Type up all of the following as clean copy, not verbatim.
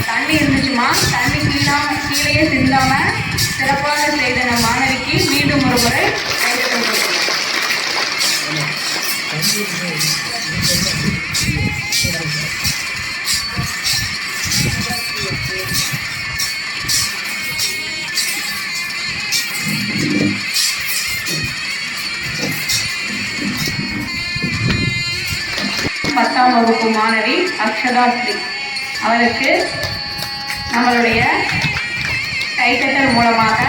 தண்ணி இருந்துச்சுமா, தண்ணி கீழேயே சிந்தாம சிறப்பாக செய்த நம் மாணவிக்கு மீண்டும் ஒரு முறை பத்தாம் வகுப்பு மாணவி அக்ஷதா ஸ்ரீ அவருக்கு நம்மளுடைய கைத்தட்டல் மூலமாக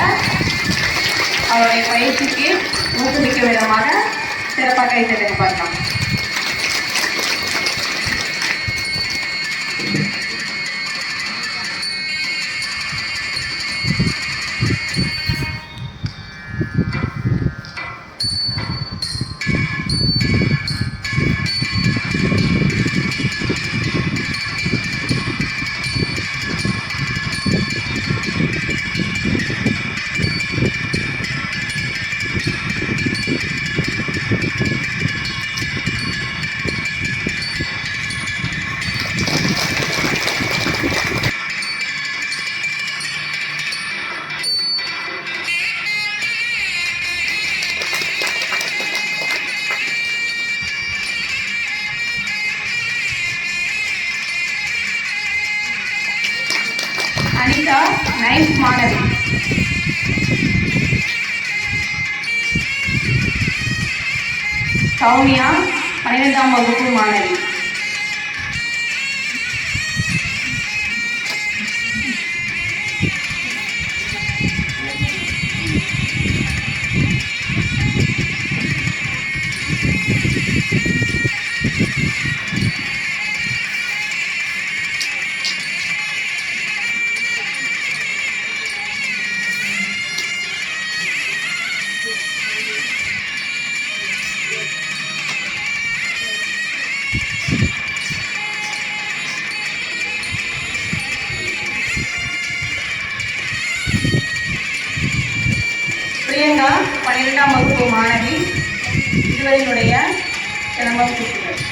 அவருடைய பயிற்சிக்கு ஊக்குவிக்கும் விதமாக சிறப்பாக கைத்தட்டல் பார்க்கலாம். அனிதா நைஸ் மாணவி. சௌமியா 12ஆம் வகுப்பு மாணவி. பிரியங்கா 12ஆம் வகுப்பு மாணவி. இருவரினுடைய சிலம்பம் சுற்றுகள்.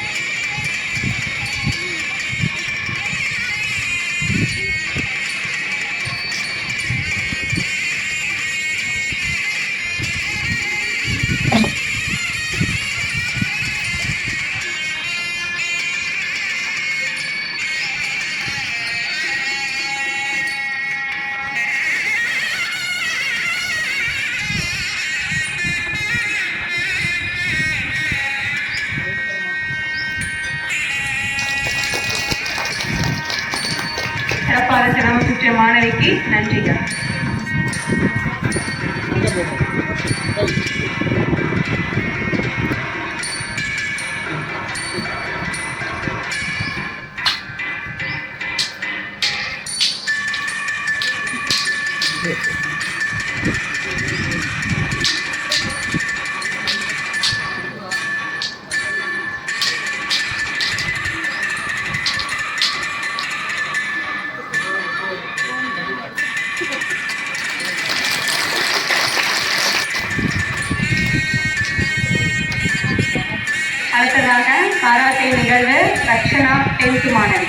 சிறப்பாக சிரமம் சுற்றிய மாணவிக்கு நன்றிகள். அடுத்ததாக கராத்தே நிகழ்வு ரக்ஷனா 10th மாணவி.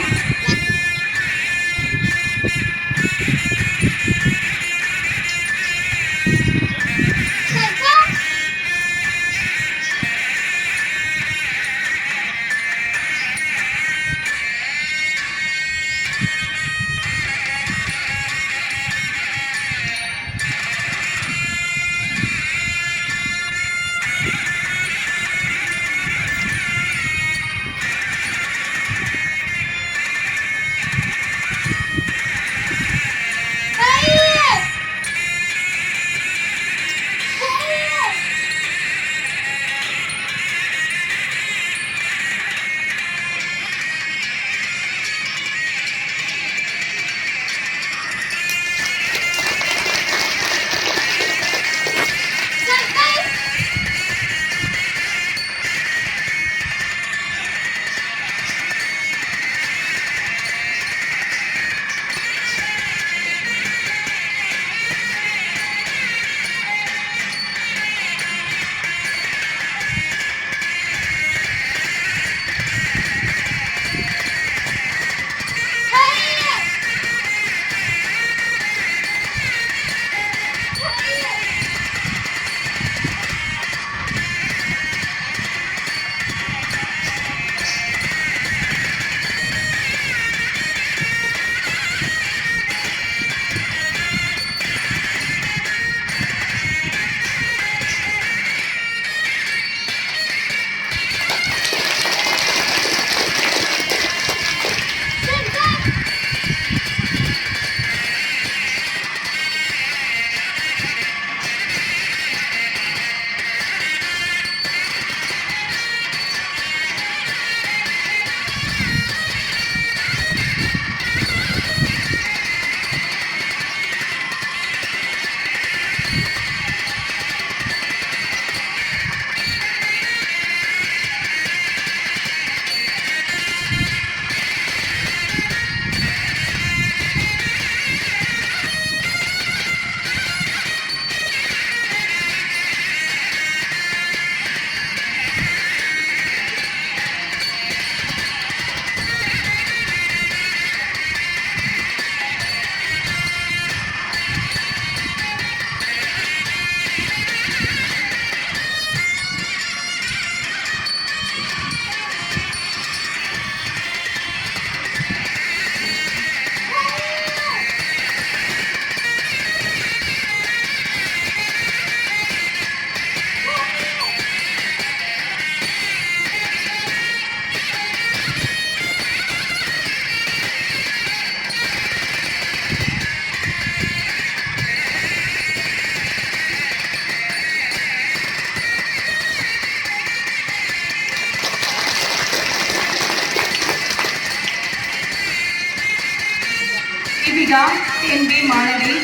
செல்வி மாணவி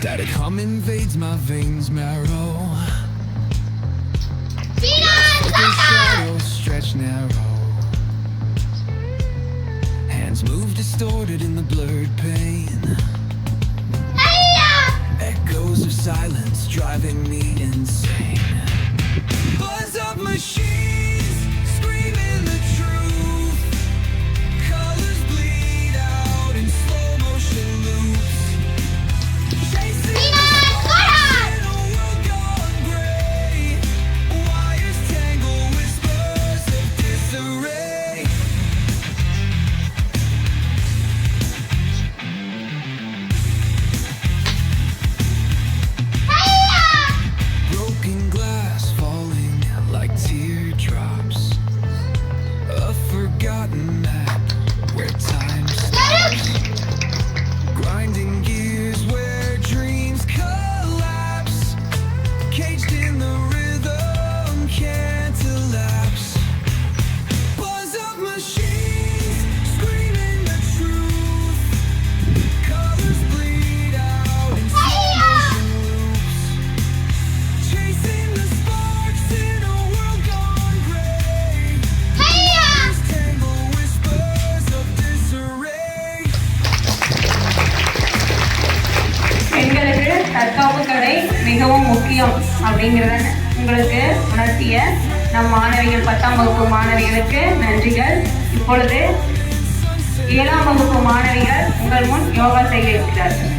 Static hum invades my veins marrow. The shadows stretch narrow. Hands move distorted in the blurred pain. Echoes of silence driving me insane. Buzz of machines screaming the truth. Colors bleed out in slow motion loops. தற்காப்பு கலை மிகவும் முக்கியம் அப்படிங்கிறத உங்களுக்கு உணர்த்திய நம் மாணவிகள் 10ஆம் வகுப்பு மாணவிகளுக்கு நன்றிகள். இப்பொழுது 7ஆம் வகுப்பு மாணவிகள் உங்கள் முன் யோகா செய்ய இருக்கிறார்கள்.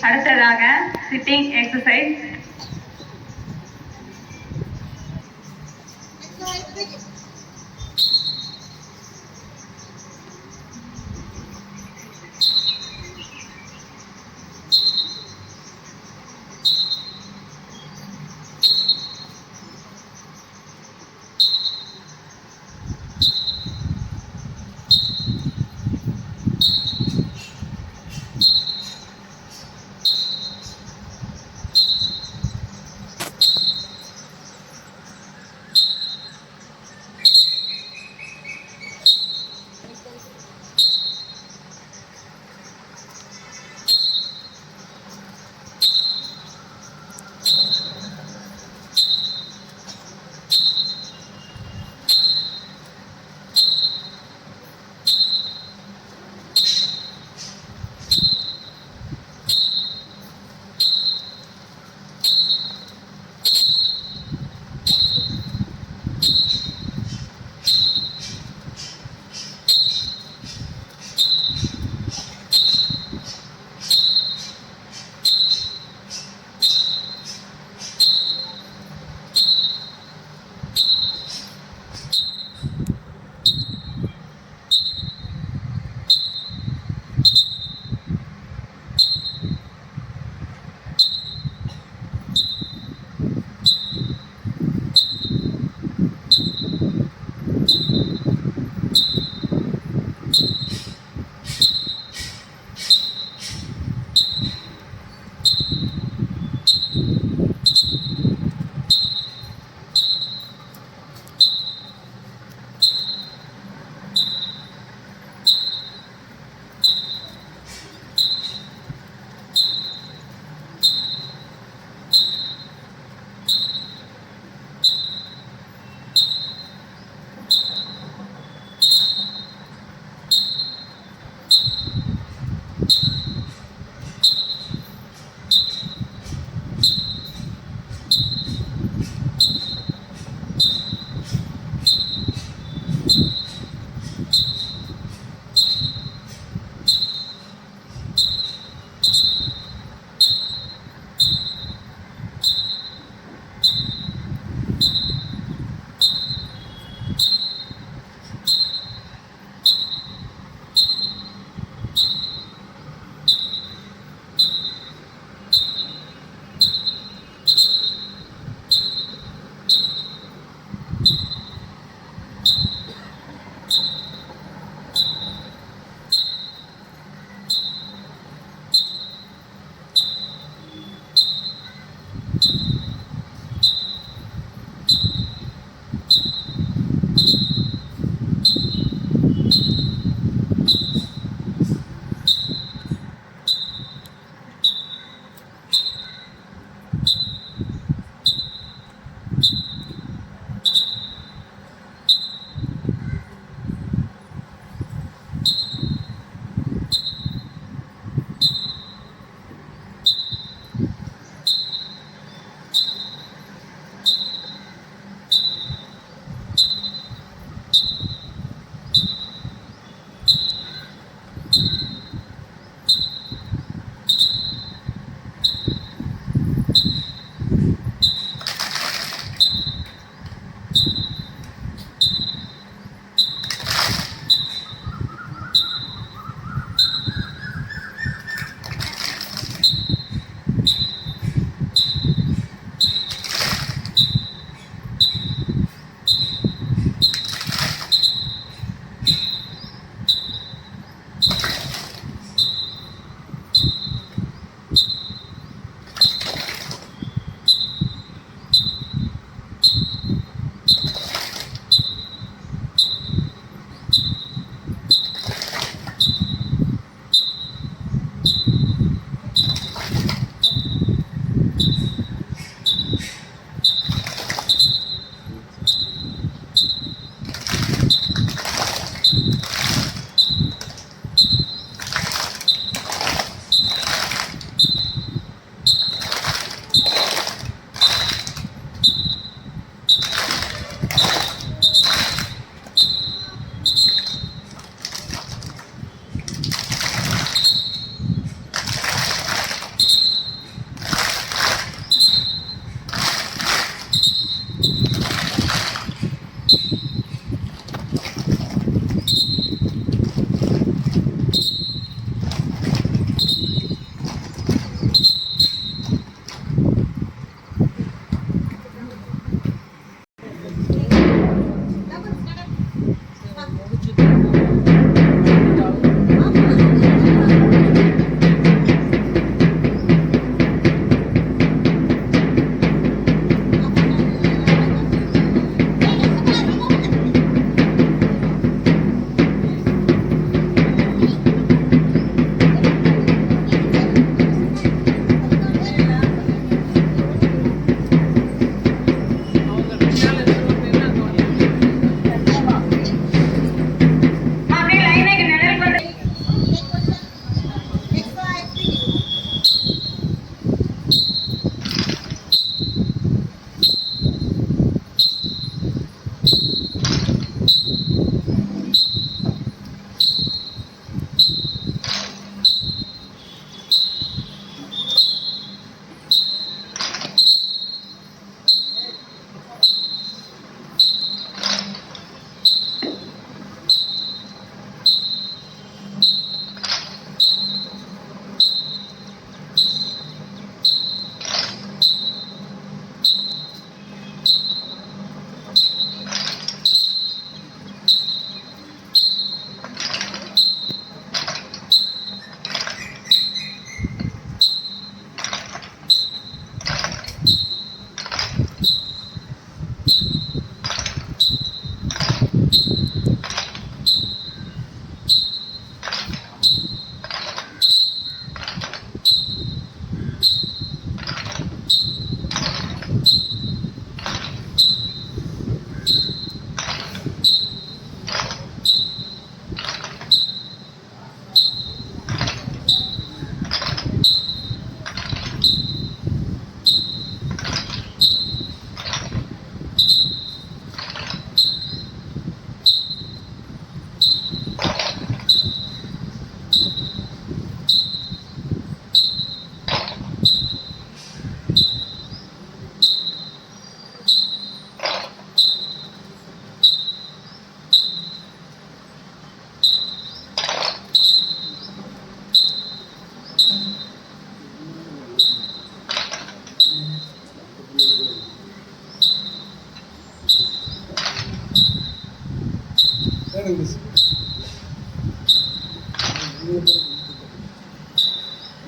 அடுத்ததாக சிட்டிங் எக்ஸசைஸ்.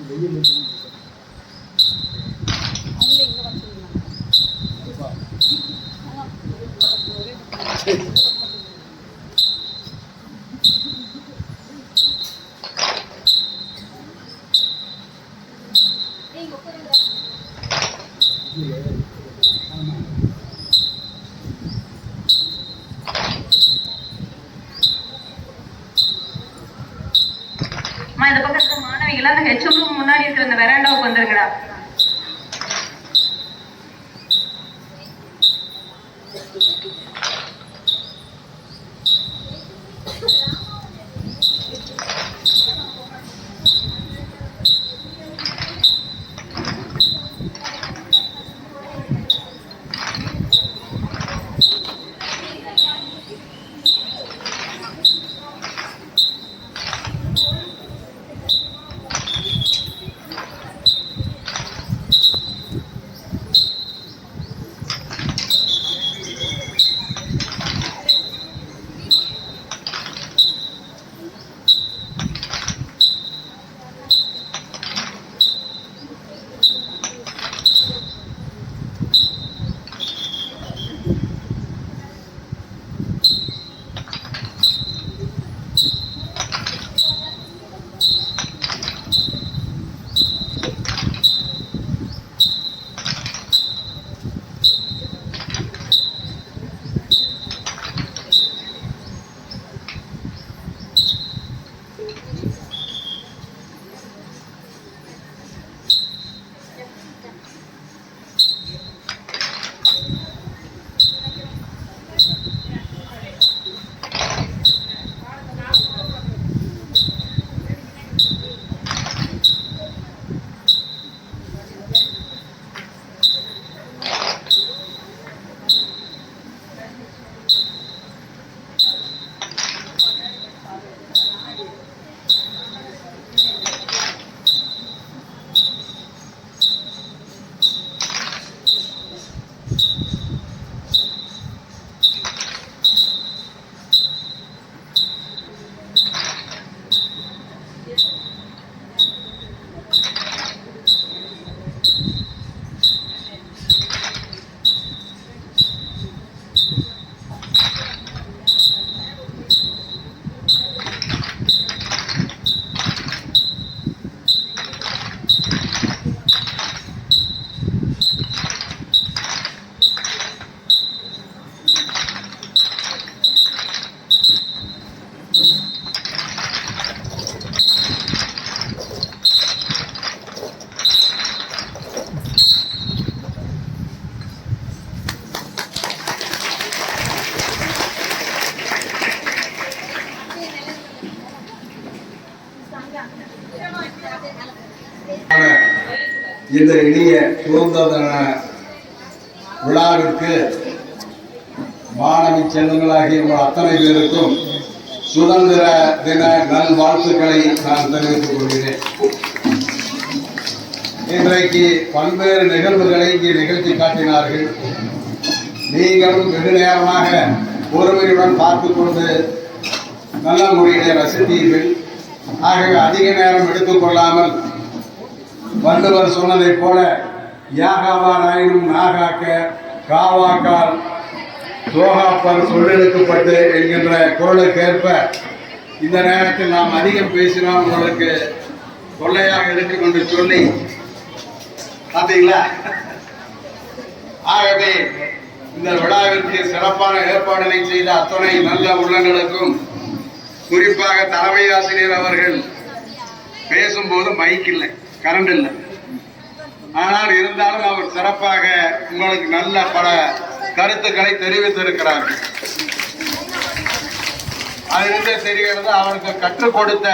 இந்த பக்கத்துல மாணவிகள் அந்த ஹெச்எம் முன்னாடி இருக்கிற அந்த வெராண்டாவுக்கு வந்துருங்கடா. இந்த இனிய சுதந்திர விழாவிற்கு மாணவி செல்வங்களாகிய உங்கள் அத்தனை பேருக்கும் சுதந்திர தின நல்வாழ்த்துக்களை நான் தெரிவித்துக் கொள்கிறேன். இன்றைக்கு பல்வேறு நிகழ்வுகளை இங்கே நிகழ்த்தி காட்டினார்கள். நீங்களும் வெகு நேரமாக பொறுமையுடன் பார்த்துக் கொண்டு நல்ல முறையிலே ரசித்தீர்கள். ஆகவே அதிக நேரம் எடுத்துக்கொள்ளாமல் வள்ளுவர் சொன்னதைப் போல யாகாவாராயினும் நாகாக்க காவாக்கால் சோகாப்பர் சொல்லெழுக்கப்பட்டு என்கின்ற குரலுக்கேற்ப இந்த நேரத்தில் நாம் அதிகம் பேசினால் உங்களுக்கு தொல்லையாக இருக்கும் என்று சொல்லி பார்த்தீங்களா. ஆகவே இந்த விழாவிற்கு சிறப்பான ஏற்பாடுகளை செய்த அத்தனை நல்ல உள்ளங்களுக்கும், குறிப்பாக தலைமை ஆசிரியர் அவர்கள் பேசும்போது மைக் இல்லை, கரண்ட் இல்லை, ஆனால் இருந்தாலும் அவர் சிறப்பாக உங்களுக்கு நல்ல பல கருத்துக்களை தெரிவித்திருக்கிறார்கள். அதிலிருந்து தெரிகிறது அவருக்கு கற்றுக் கொடுத்த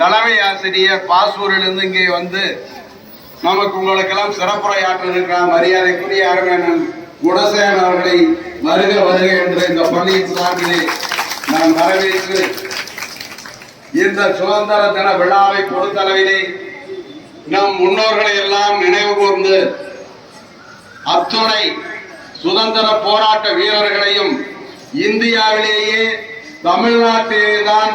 தலைமை ஆசிரியர் பாசூரிலிருந்து இங்கே வந்து நமக்கு உங்களுக்கெல்லாம் சிறப்புரையாற்ற இருக்கிறார். மரியாதைக்குரிய அருமையன் குணசேகரன் அவர்களை வருக வருக என்ற இந்த பள்ளியின் சார்பிலே நான் வரவேற்று இந்த சுதந்திர தின விழாவை பொறுத்தளவிலே நம் முன்னோர்களை எல்லாம் நினைவு கூர்ந்து அத்துணை சுதந்திர போராட்ட வீரர்களையும் இந்தியாவிலேயே தமிழ்நாட்டிலேதான்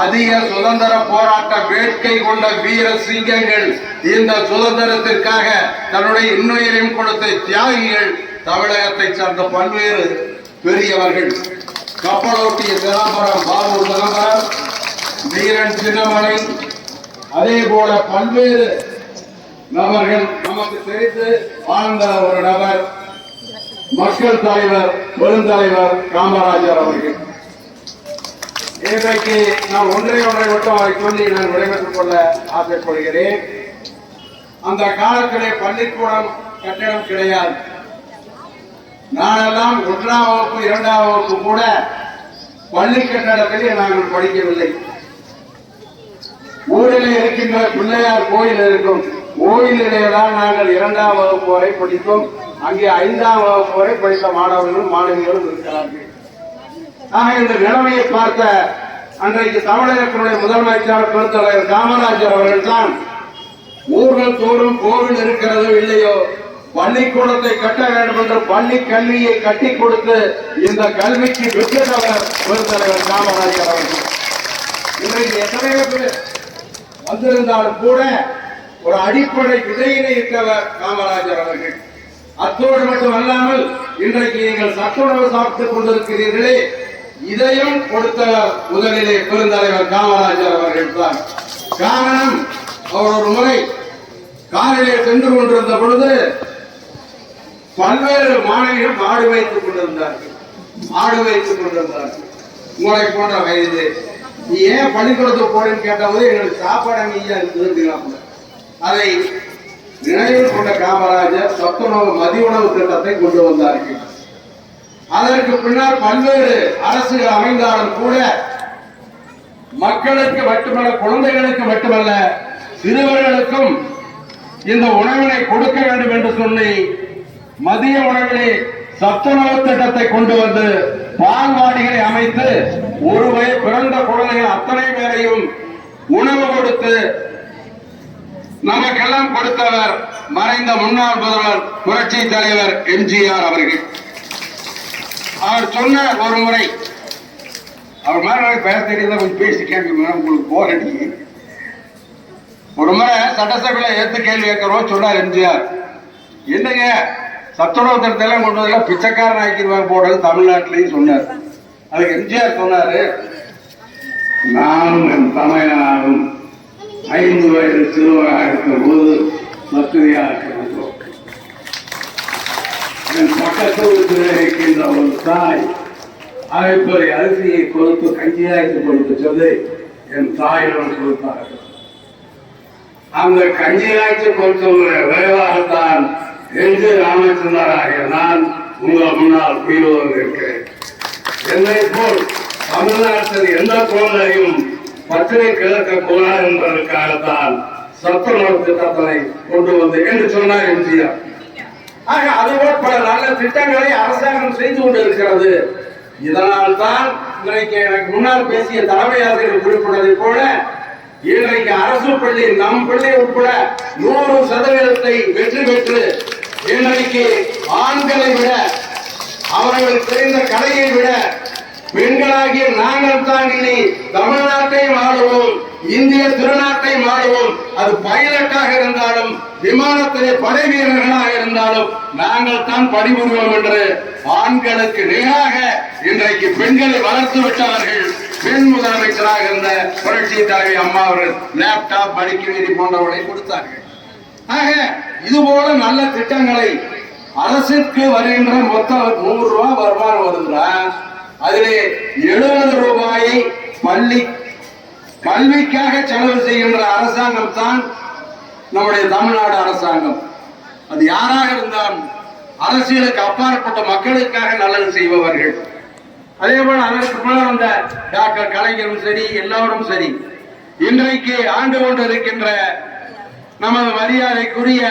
அதிக சுதந்திர போராட்ட வேட்கை கொண்ட வீர சிங்கங்கள், இந்த சுதந்திரத்திற்காக தன்னுடைய இன்னுயிரையும் கொடுத்த தியாகிகள், தமிழகத்தை சார்ந்த பல்வேறு பெரியவர்கள், கப்பலோட்டிய சிதம்பரம், பாபு சிதம்பரம், வீரன் சின்னமலை, அதே போல பல்வேறு நபர்கள் நமக்கு தெரிந்து வாழ்ந்த ஒரு நபர் மக்கள் தலைவர், பெருந்தலைவர் காமராஜர் அவர்கள். இன்றைக்கு நான் ஒன்றை மட்டும் அவரை சொல்லி நான் விடைபெற்றுக் கொள்ள ஆசைப்படுகிறேன். அந்த காலத்திலே பள்ளிக்கூடம் கட்டணம் கிடையாது. நானெல்லாம் 1ஆம் வகுப்பு 2ஆம் வகுப்பு கூட பள்ளி கட்டடத்திலே நாங்கள் படிக்கவில்லை. ஊரில் இருக்கின்ற பிள்ளையார் கோயில் இருக்கும், கோயிலிலே தான் நாங்கள் 2ஆம் வகுப்பு வரை படித்தோம். அங்கே 5ஆம் வகுப்பு வரை படித்த மாணவர்களும் மாணவிகளும் இருக்கிறார்கள். ஆக இந்த நிலைமையை பார்த்த அன்றைக்கு தமிழகத்தினுடைய முதலமைச்சர் பெருந்தலைவர் காமராஜர் அவர்கள் தான் ஊர்கள் தோறும் கோவில் இருக்கிறதோ இல்லையோ பள்ளிக்கூடத்தை கட்ட வேண்டும் என்று பள்ளி கல்வியை கட்டி கொடுத்து இந்த கல்விக்கு விற்றவர் பெருந்தலைவர் காமராஜர் அவர்கள். இன்றைக்கு எத்தனையோ பேர் வந்திருந்தாலும் கூட ஒரு அடிப்படை விதையினை இட்டவர் காமராஜர் அவர்கள். அத்தோடு மட்டுமல்லாமல் இன்றைக்கு நீங்கள் சத்துணவு சாப்பிட்டுக் கொண்டிருக்கிறீர்களே, இதையும் கொடுத்தவர் முதலிலே பெருந்தலைவர் காமராஜர் அவர்கள் தான். காரணம், அவர் ஒரு முறை காரிலே சென்று கொண்டிருந்த பொழுது பல்வேறு மாணவிகள் ஆடு வைத்துக் கொண்டிருந்தார்கள். உங்களை போன்ற வயது, நீ ஏன் பள்ளிக்கூடத்துக்கு போறேன்னு கேட்டபோது எங்களுக்கு சாப்பாடு அங்கேயா இருக்குது. அதை நினைவில் கொண்ட காமராஜர் சத்துணவு மதிய உணவு திட்டத்தை கொண்டு வந்தார்கள். அதற்கு பின்னால் பல்வேறு அரசுகள் அமைந்தாலும் கூட மக்களுக்கு மட்டுமல்ல, குழந்தைகளுக்கு மட்டுமல்ல, சிறுவர்களுக்கும் இந்த உணவினை கொடுக்க வேண்டும் என்று சொல்லி மதிய உணவிலே சத்துணவு திட்டத்தை கொண்டு வந்து பால்வாடிகளை அமைத்து ஒரு வயது பிறந்த குழந்தைகள் அத்தனை பேரையும் உணவு கொடுத்து நமக்கெல்லாம் கொடுத்தவர் மறைந்த முன்னாள் முதல்வர் புரட்சி தலைவர் எம்ஜிஆர் அவர்கள். அவர் சொன்ன ஒரு முறை, அவர் மாதிரி பேர் தெரியல, கொஞ்சம் பேசி கேட்க உங்களுக்கு போர் அடிக்கு. ஒரு முறை சட்டசபையில ஏத்து கேள்வி கேட்கிறோம் சொன்னார் எம்ஜிஆர், என்னங்க சத்துணவு திட்டத்தெல்லாம் கொண்டு வரல பிச்சைக்காரன் ஆக்கிடுவாங்க போடுறது தமிழ்நாட்டிலையும் சொன்னார். அதுக்கு எம்ஜிஆர் சொன்னாரு, நானும் என் தமையனாரும் 5 வயது சிறுவராக இருக்கிற போது வசதியாக இருக்கிறோம். என் பக்கத்தில் இருக்கின்ற ஒரு தாய் அரைப்பறை அரிசியை கொடுத்து கஞ்சியாய்த்து கொடுத்து சொல்லி என் தாயிடம் கொடுத்தார்கள். அந்த கஞ்சியாய்த்து கொடுத்துள்ள விரைவாகத்தான் என்று ராமச்சந்திரராகிய நான் உங்கள் முன்னால் உயிரோடு இருக்கிறேன். என்னை போல் தமிழ்நாட்டில் எந்த குழந்தையும் பச்சனை கிழக்க கூடாது என்பதற்காகத்தான் சத்துணவு திட்டத்தை கொண்டு வந்து என்று சொன்னார் எம்ஜிஆர். ஆக அதுபோல் பல நல்ல திட்டங்களை அரசாங்கம் செய்து கொண்டிருக்கிறது. இதனால் தான் இன்றைக்கு எனக்கு முன்னால் பேசிய தலைமை ஆசிரியர் குறிப்பிட்டதை போல இன்றைக்கு அரசு பள்ளி நம் பள்ளி உட்பட 100% வெற்றி பெற்று இன்றைக்கு ஆண்களை விட, அவர்கள் தெரிந்த கலையை விட பெண்களாகிய நாங்கள் தான் இனி தமிழ்நாட்டை ஆளுவோம், இந்திய திருநாட்டை ஆளுவோம். அது பைலட்டாக இருந்தாலும் விமானத்திலே படை வீரர்களாக இருந்தாலும் நாங்கள் தான் பணிபுரிவோம் என்று ஆண்களுக்கு நிகராக இன்றைக்கு பெண்களை வளர்த்து விட்டவர்கள் பெண் முதலமைச்சராக இருந்த புரட்சி தலைவி அம்மா அவர்கள் லேப்டாப், படிக்க வீதி போன்றவர்களை கொடுத்தார்கள். ஆக இதுபோல நல்ல திட்டங்களை அரசுக்கு வருகின்ற மொத்தம் 100 ரூபாய் வருமானம் வருகிறா, அதிலே 70 ரூபாயை பள்ளி கல்விக்காக செலவு செய்கின்ற அரசாங்கம் தான் நம்முடைய தமிழ்நாடு அரசாங்கம். அது யாராக இருந்தாலும் அரசியலுக்கு அப்பாற்பட்ட மக்களுக்காக நல்லது செய்பவர்கள். அதே போல அதற்கு முன்னால் வந்த டாக்டர் கலைஞரும் சரி, எல்லாரும் சரி, இன்றைக்கு ஆண்டு கொண்டு இருக்கின்ற நமது மரியாதைக்குரிய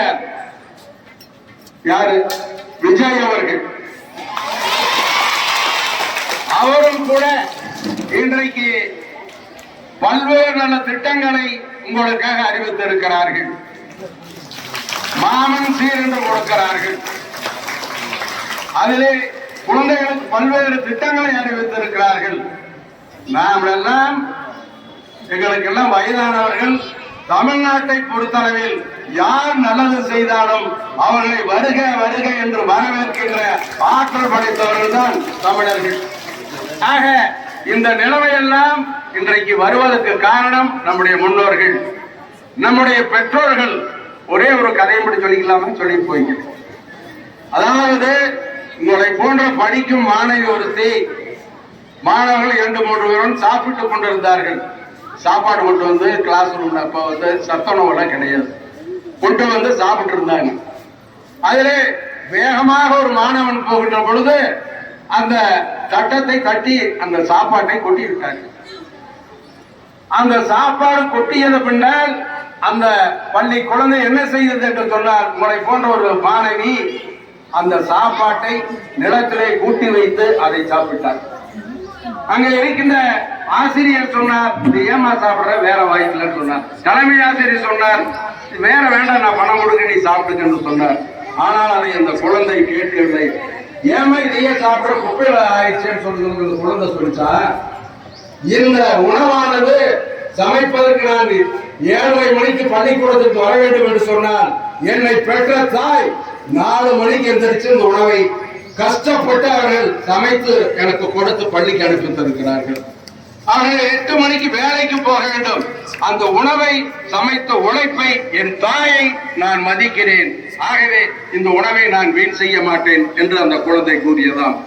யாரு விஜய் அவர்கள், அவரும் கூட இன்றைக்கு பல்வேறு நல்ல திட்டங்களை உங்களுக்காக அறிவித்திருக்கிறார்கள். மாமன் சீர் என்று கொடுக்கிறார்கள். அதிலே குழந்தைகளுக்கு பல்வேறு திட்டங்களை அறிவித்திருக்கிறார்கள். நாம் எல்லாம் எங்களுக்கெல்லாம் வயதானவர்கள். தமிழ்நாட்டை பொறுத்தளவில் யார் நல்லது செய்தாலும் அவர்களை வருக வருக என்று வரவேற்கின்ற ஆற்றல் படைத்தவர்கள் தான் தமிழர்கள். ஆக இந்த நிலைமையெல்லாம் இன்றைக்கு வருவதற்கு காரணம் நம்முடைய முன்னோர்கள், நம்முடைய பெற்றோர்கள். ஒரே ஒரு கதையை மட்டும் சொல்லிக்கலாமா? சொல்லி போய்ங்க. அதாவது உங்களை போன்ற படிக்கும் மாணவி ஒருத்தி, மாணவர்கள் 2-3 பேரும் சாப்பிட்டுக் கொண்டிருந்தார்கள். சாப்பாடு கொண்டு வந்து கிளாஸ் ரூம்ல அப்ப வந்து சத்துணவுலாம் கிடையாது, கொண்டு வந்து சாப்பிட்டு இருந்தாங்க. அதிலே வேகமாக ஒரு மாணவன் போகின்ற பொழுது அந்த தட்டத்தை தட்டி அந்த சாப்பாட்டை கொட்டி விட்டாங்க. அந்த சாப்பாடு கொட்டியது பின்னால் அந்த பள்ளி குழந்தை என்ன செய்தது என்று சொன்னால், உங்களை போன்ற ஒரு மாணவி அந்த சாப்பாட்டை நிலத்திலே கூட்டி வைத்து அதை சாப்பிட்டார். அங்க இருக்கின்ற ஆசிரியர் சொன்னார், இது ஏமா சாப்பிடுற, வேற வாய்ப்புலன்னு சொன்னார். தலைமை ஆசிரியர் சொன்னார், வேற வேண்டாம், நான் பணம் கொடுக்க, நீ சாப்பிட்டுக்கன்னு சொன்னார். ஆனால் அதை அந்த குழந்தை கேட்கவில்லை. ஏமா இதையே சாப்பிட குப்பையில ஆயிடுச்சேன்னு சொல்லுங்க. குழந்தை சொல்லிச்சா, இந்த உணவானது சமைப்பதற்கு நான் 7:30 மணிக்கு பள்ளிக்கூடத்துக்கு வர வேண்டும் என்று சொன்னால், என்னை பெற்ற தாய் 4 மணிக்கு எந்திரிச்சு இந்த உணவை கஷ்டப்பட்டு அவர்கள் சமைத்து எனக்கு கொடுத்து பள்ளிக்கு அனுப்பி தருகிறார்கள். அவர்கள் 8 மணிக்கு வேலைக்கு போக வேண்டும். அந்த உணவை சமைத்த உழைப்பை, என் தாயை நான் மதிக்கிறேன். ஆகவே இந்த உணவை நான் வீண் செய்ய மாட்டேன் என்று அந்த குழந்தை கூறியதாம்.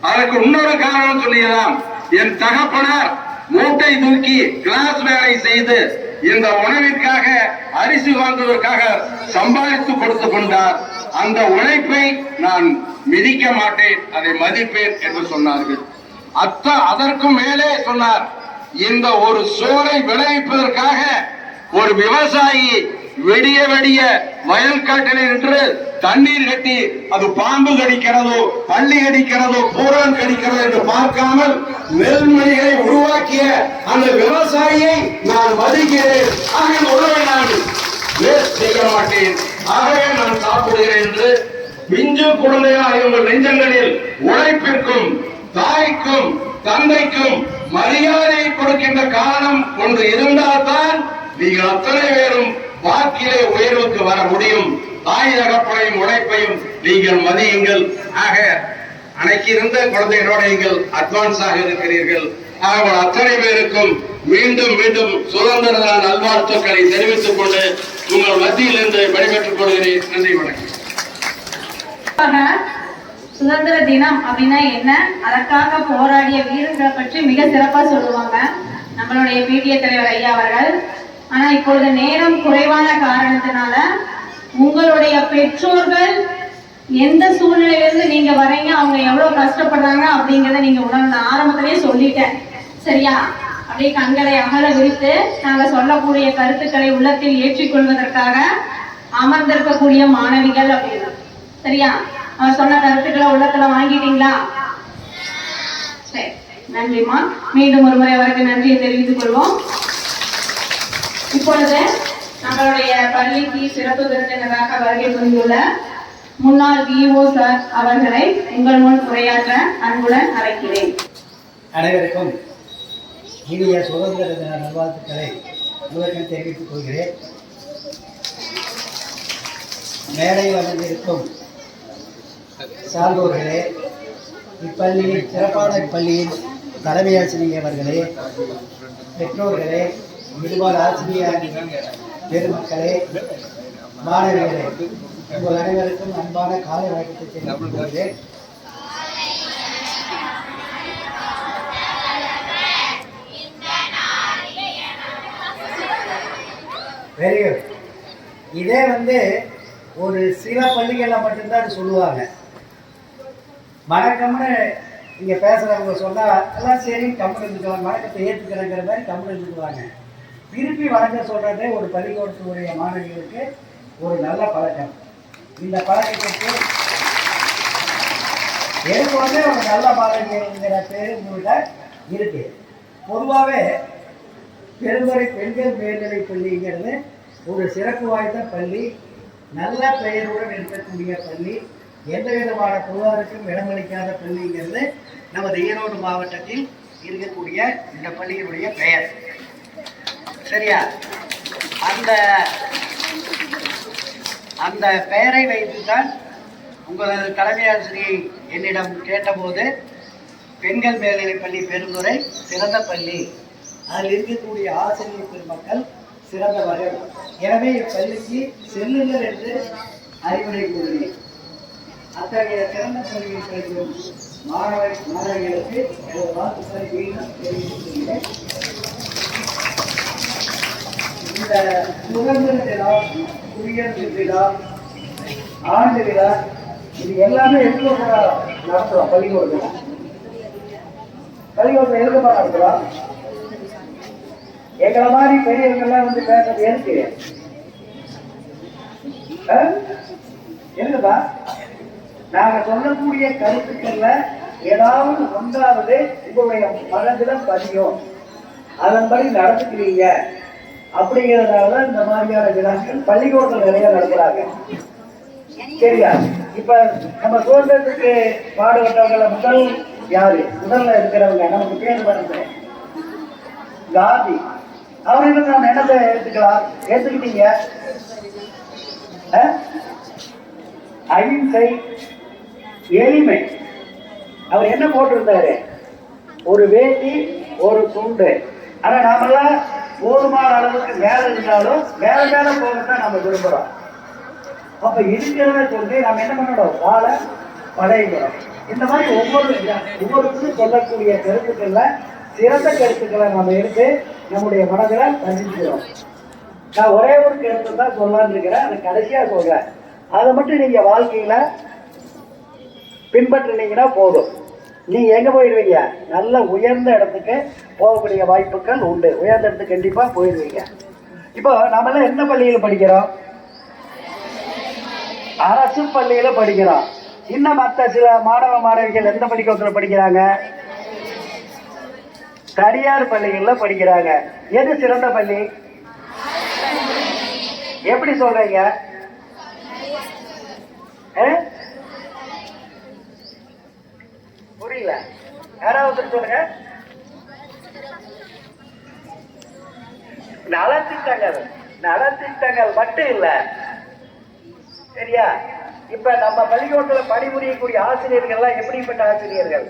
அதற்கு இன்னொரு காரணம் சொல்லியதாம், என் தகப்பனார் மூட்டை தூக்கி கிளாஸ் வேலை செய்து இந்த உணவிற்காக அரிசி வாங்குவதற்காக சம்பாதித்து கொடுத்து கொண்டார். அந்த உழைப்பை நான் மிதிக்க மாட்டேன், அதை மதிப்பேன் என்று சொன்னார்கள். அதற்கும் மேலே சொன்னார், இந்த ஒரு சோலை விளைவிப்பதற்காக ஒரு விவசாயி வெடிய வெடிய வயல்காட்டில் நின்று தண்ணீர் கட்டி அது பாம்பு கடிக்கிறதோ, பள்ளி கடிக்கிறதோ, பூரான் கடிக்கிறதோ என்று பார்க்காமல் நெல்மணிகளை உருவாக்கிய அந்த விவசாயியை நான் மதிக்கிறேன். ஆகிய உணவை நான் வேஸ்ட் செய்ய மாட்டேன், ஆகவே நான் சாப்பிடுகிறேன் என்று பிஞ்சு குழந்தைகளாக உங்கள் நெஞ்சங்களில் உழைப்பிற்கும் தாய்க்கும் தந்தைக்கும் மரியாதையை கொடுக்கின்ற காரணம் ஒன்று இருந்தால்தான் நீங்கள் அத்தனை பேரும் வாக்கிலே உயர்வுக்கு வர முடியும். தாய் தகப்பனையும் உழைப்பையும் நீங்கள் மதியுங்கள். ஆக அன்னைக்கு இருந்த குழந்தைகளோட நீங்கள் அட்வான்ஸாக இருக்கிறீர்கள். அவர்கள் அத்தனை பேருக்கும் மீண்டும் மீண்டும் சுதந்திர தின நல்வாழ்த்துக்களை தெரிவித்துக் கொண்டு உங்கள் மத்தியில் இருந்து விடைபெற்றுக் கொள்கிறேன். நன்றி, வணக்கம். சுதந்திர தினம் அப்படின்னா என்ன, அதற்காக போராடிய வீரர்களை பற்றி மிக சிறப்பா சொல்லுவாங்க நம்மளுடைய பிடிஏ தலைவர் ஐயா அவர்கள். ஆனா இப்பொழுது நேரம் குறைவான காரணத்தினால உங்களுடைய பெற்றோர்கள் எந்த சூழ்நிலையிலிருந்து நீங்க வரீங்க, அவங்க எவ்வளவு கஷ்டப்படுறாங்க அப்படிங்கிறத நீங்க உணர்ந்து ஆரம்பத்திலேயே சொல்லிட்டேன். சரியா? அப்படியே கண்களை அகல விரித்து நாங்க சொல்லக்கூடிய கருத்துக்களை உள்ளத்தில் ஏற்றிக்கொள்வதற்காக அமர்ந்திருக்கக்கூடிய மாணவிகள் அப்படின்னு. சரியா? அவர் சொன்ன கருத்துக்களை உள்ளத்துல வாங்கிட்டீங்களா? சரி, நன்றிமா. மீண்டும் ஒரு முறை அவருக்கு நன்றியை தெரிவித்துக் கொள்வோம். இப்பொழுது நம்மளுடைய பள்ளிக்கு சிறப்பு விருந்தினராக வருகை புரிந்துள்ள முன்னாள் விஓ சார் அவர்களை உங்கள் முன் உரையாற்ற அன்புடன் அழைக்கிறேன். அனைவருக்கும் இனிய சுதந்திர தின நல்வாழ்த்துக்களை முதலில் தெரிவித்துக் கொள்கிறேன். மேடையில் அமர்ந்திருக்கும் சான்றோர்களே, இப்பள்ளியின் சிறப்பான பள்ளியின் தலைமை ஆசிரியர் அவர்களே, பெற்றோர்களே, நிர்வாக ஆசிரியர் பெருமக்களே, மாணவர்களே, உங்கள் அனைவருக்கும் அன்பான காலை வணக்கத்தை தெரிவித்துக் கொள்கிறேன். Very good. இதே ஒரு சில பள்ளிகளில் மட்டும்தான் சொல்லுவாங்க. வணக்கம்னு இங்கே பேசுகிறவங்க சொன்னால் எல்லாம் சரி கம்முன்னு இருந்துக்குவாங்க, வணக்கத்தை ஏற்றுக்கிறங்கிற மாதிரி கம்முன்னு இருந்துக்குவாங்க. திருப்பி வணக்கம் சொல்கிறதே ஒரு பள்ளிக்கூடத்துடைய மாணவிகளுக்கு ஒரு நல்ல பழக்கம். இந்த பழக்கத்திற்கு ஏற்கனவே ஒரு நல்ல மாணவிங்கிற பேர் உங்கள்கிட்ட இருக்கு. பொதுவாகவே பெருந்துறை பெண்கள் மேல்நிலை பள்ளிங்கிறது ஒரு சிறப்பு வாய்ந்த பள்ளி, நல்ல பெயருடன் இருக்கக்கூடிய பள்ளி, எந்த விதமான புகாருக்கும் இடமளிக்காத பள்ளிங்கிறது நமது ஈரோடு மாவட்டத்தில் இருக்கக்கூடிய இந்த பள்ளியினுடைய பெயர். சரியா? அந்த அந்த பெயரை வைத்துத்தான் உங்களது தலைமை ஆசிரியை என்னிடம் கேட்டபோது பெண்கள் மேல்நிலைப் பள்ளி பெருந்துறை சிறந்த பள்ளி, அதில் இருக்கக்கூடிய ஆசிரியர் பெருமக்கள் சிறந்தவர்கள், எனவே இப்பள்ளிக்கு செல்லுங்கள் என்று அறிவுரை கூறினேன். அத்தகைய சிறந்த பள்ளியில் படிக்கும் மாணவர்களுக்கு எனது வாழ்த்துக்களை மீண்டும் தெரிவித்துள்ளேன். இந்த சுதந்திர விழா, குடியரசு விழா, ஆண்டு விழா, இது எல்லாமே எதுக்கு நடத்துறோம்? பள்ளிக்கூடத்தில் எதுக்குமா நடத்துறோம்? எங்களை மாதிரி பெரியவங்கெல்லாம் வந்து பேசுறது எதுக்கு? எதுக்குப்பா? நாங்க சொல்லக்கூடிய கருத்துக்கள்ல ஏதாவது ஒன்றாவது உங்களுடைய மனதில பதியும், அதன்படி நடந்துக்கிறீங்க அப்படிங்கிறதுனால இந்த மாதிரியான விழாக்கள் பள்ளிக்கூடத்தில் நிறைய நடத்துறாங்க. சரியா? இப்ப நம்ம சுதந்திரத்துக்கு பாடுபட்டவங்கள முதல் யாரு? முதல்ல இருக்கிறவங்க நமக்கு பேர் வருது காந்தி. அவர்களுக்கு நம்ம என்னத்தை எடுத்துக்கலாம்? எடுத்துக்கிட்டீங்க அகிம்சை, எளிமை. அவர் என்ன போட்டிருந்தாரு? ஒரு வேட்டி, ஒரு துண்டு. ஆனா நாமெல்லாம் போதுமான அளவுக்கு மேல இருந்தாலும் மேல மேல போகத்தான் நம்ம விரும்புறோம். அப்ப இருக்கிறத சொல்லி நம்ம என்ன பண்ணணும்? வாழ பழகிறோம். இந்த மாதிரி ஒவ்வொருத்தரும் சொல்லக்கூடிய கருத்துக்கள்ல சிறந்த கருத்துக்களை நம்ம எடுத்து நம்முடைய மனதில் பதிஞ்சுக்கிறோம். நான் ஒரே ஒரு கருத்து தான் சொல்லலான்னு இருக்கிறேன், அதை கடைசியா சொல்றேன். அதை மட்டும் நீங்க வாழ்க்கையில பின்பற்றினீங்கன்னா போதும். நீங்க எங்க போயிடுவீங்க? நல்ல உயர்ந்த இடத்துக்கு போகக்கூடிய வாய்ப்புகள் உண்டு. உயர்ந்த இடத்துக்கு கண்டிப்பா போயிடுவீங்க. இப்போ நாம எல்லாம் எந்த பள்ளியில படிக்கிறோம்? அரசு பள்ளியில படிக்கிறோம். இன்னும் மற்ற சில மாணவ மாணவிகள் எந்த பள்ளிக்கூடத்தில் படிக்கிறாங்க? தனியார் பள்ளிகள்ல படிக்கிறாங்க. எது சிறந்த பள்ளி? எப்படி சொல்றீங்க? புரியல, யாராவது சொல்லுங்க. நலத்திட்டங்கள் மட்டும் இல்ல, சரியா? இப்ப நம்ம பள்ளிக்கூடத்தில் பணிபுரியக்கூடிய ஆசிரியர்கள்லாம் எப்படிப்பட்ட ஆசிரியர்கள்?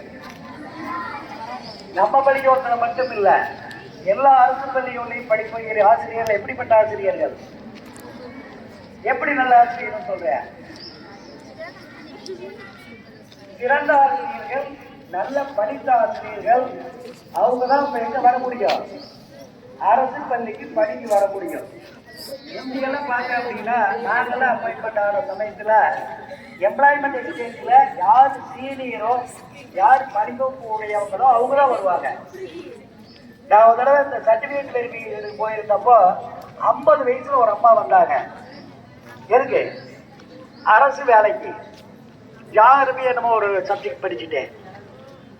நம்ம பள்ளிக்கூடத்தில் மட்டும் இல்ல, எல்லா அரசு பள்ளிகளிலும் படிப்புகிற ஆசிரியர்கள் எப்படிப்பட்ட ஆசிரியர்கள்? எப்படி நல்ல ஆசிரியர் சொல்ற? சிறந்த ஆசிரியர்கள், நல்ல படித்த ஆசிரியர்கள், அவங்கதான் இப்ப எங்க வர முடியும்? அரசு பள்ளிக்கு படிக்க வர முடியும். இந்தியெல்லாம் பார்க்க அப்படின்னா நாங்கெல்லாம் அப்பாயின்மெண்ட் ஆகிற சமயத்துல எம்ப்ளாய்மெண்ட் எக்ஸ்சேஞ்சில் யார் சீனியரோ யார் பணிப்பு உடையவங்களோ அவங்க தான் வருவாங்க. நான் ஒரு தடவை இந்த சர்டிஃபிகேட் வெரிஃபிகேஷனுக்கு போயிருந்தப்போ 50 வயசுல ஒரு அம்மா வந்தாங்க. எதுக்கு? அரசு வேலைக்கு. யாருமே என்னமோ ஒரு சப்ஜெக்ட் படிச்சுட்டேன்.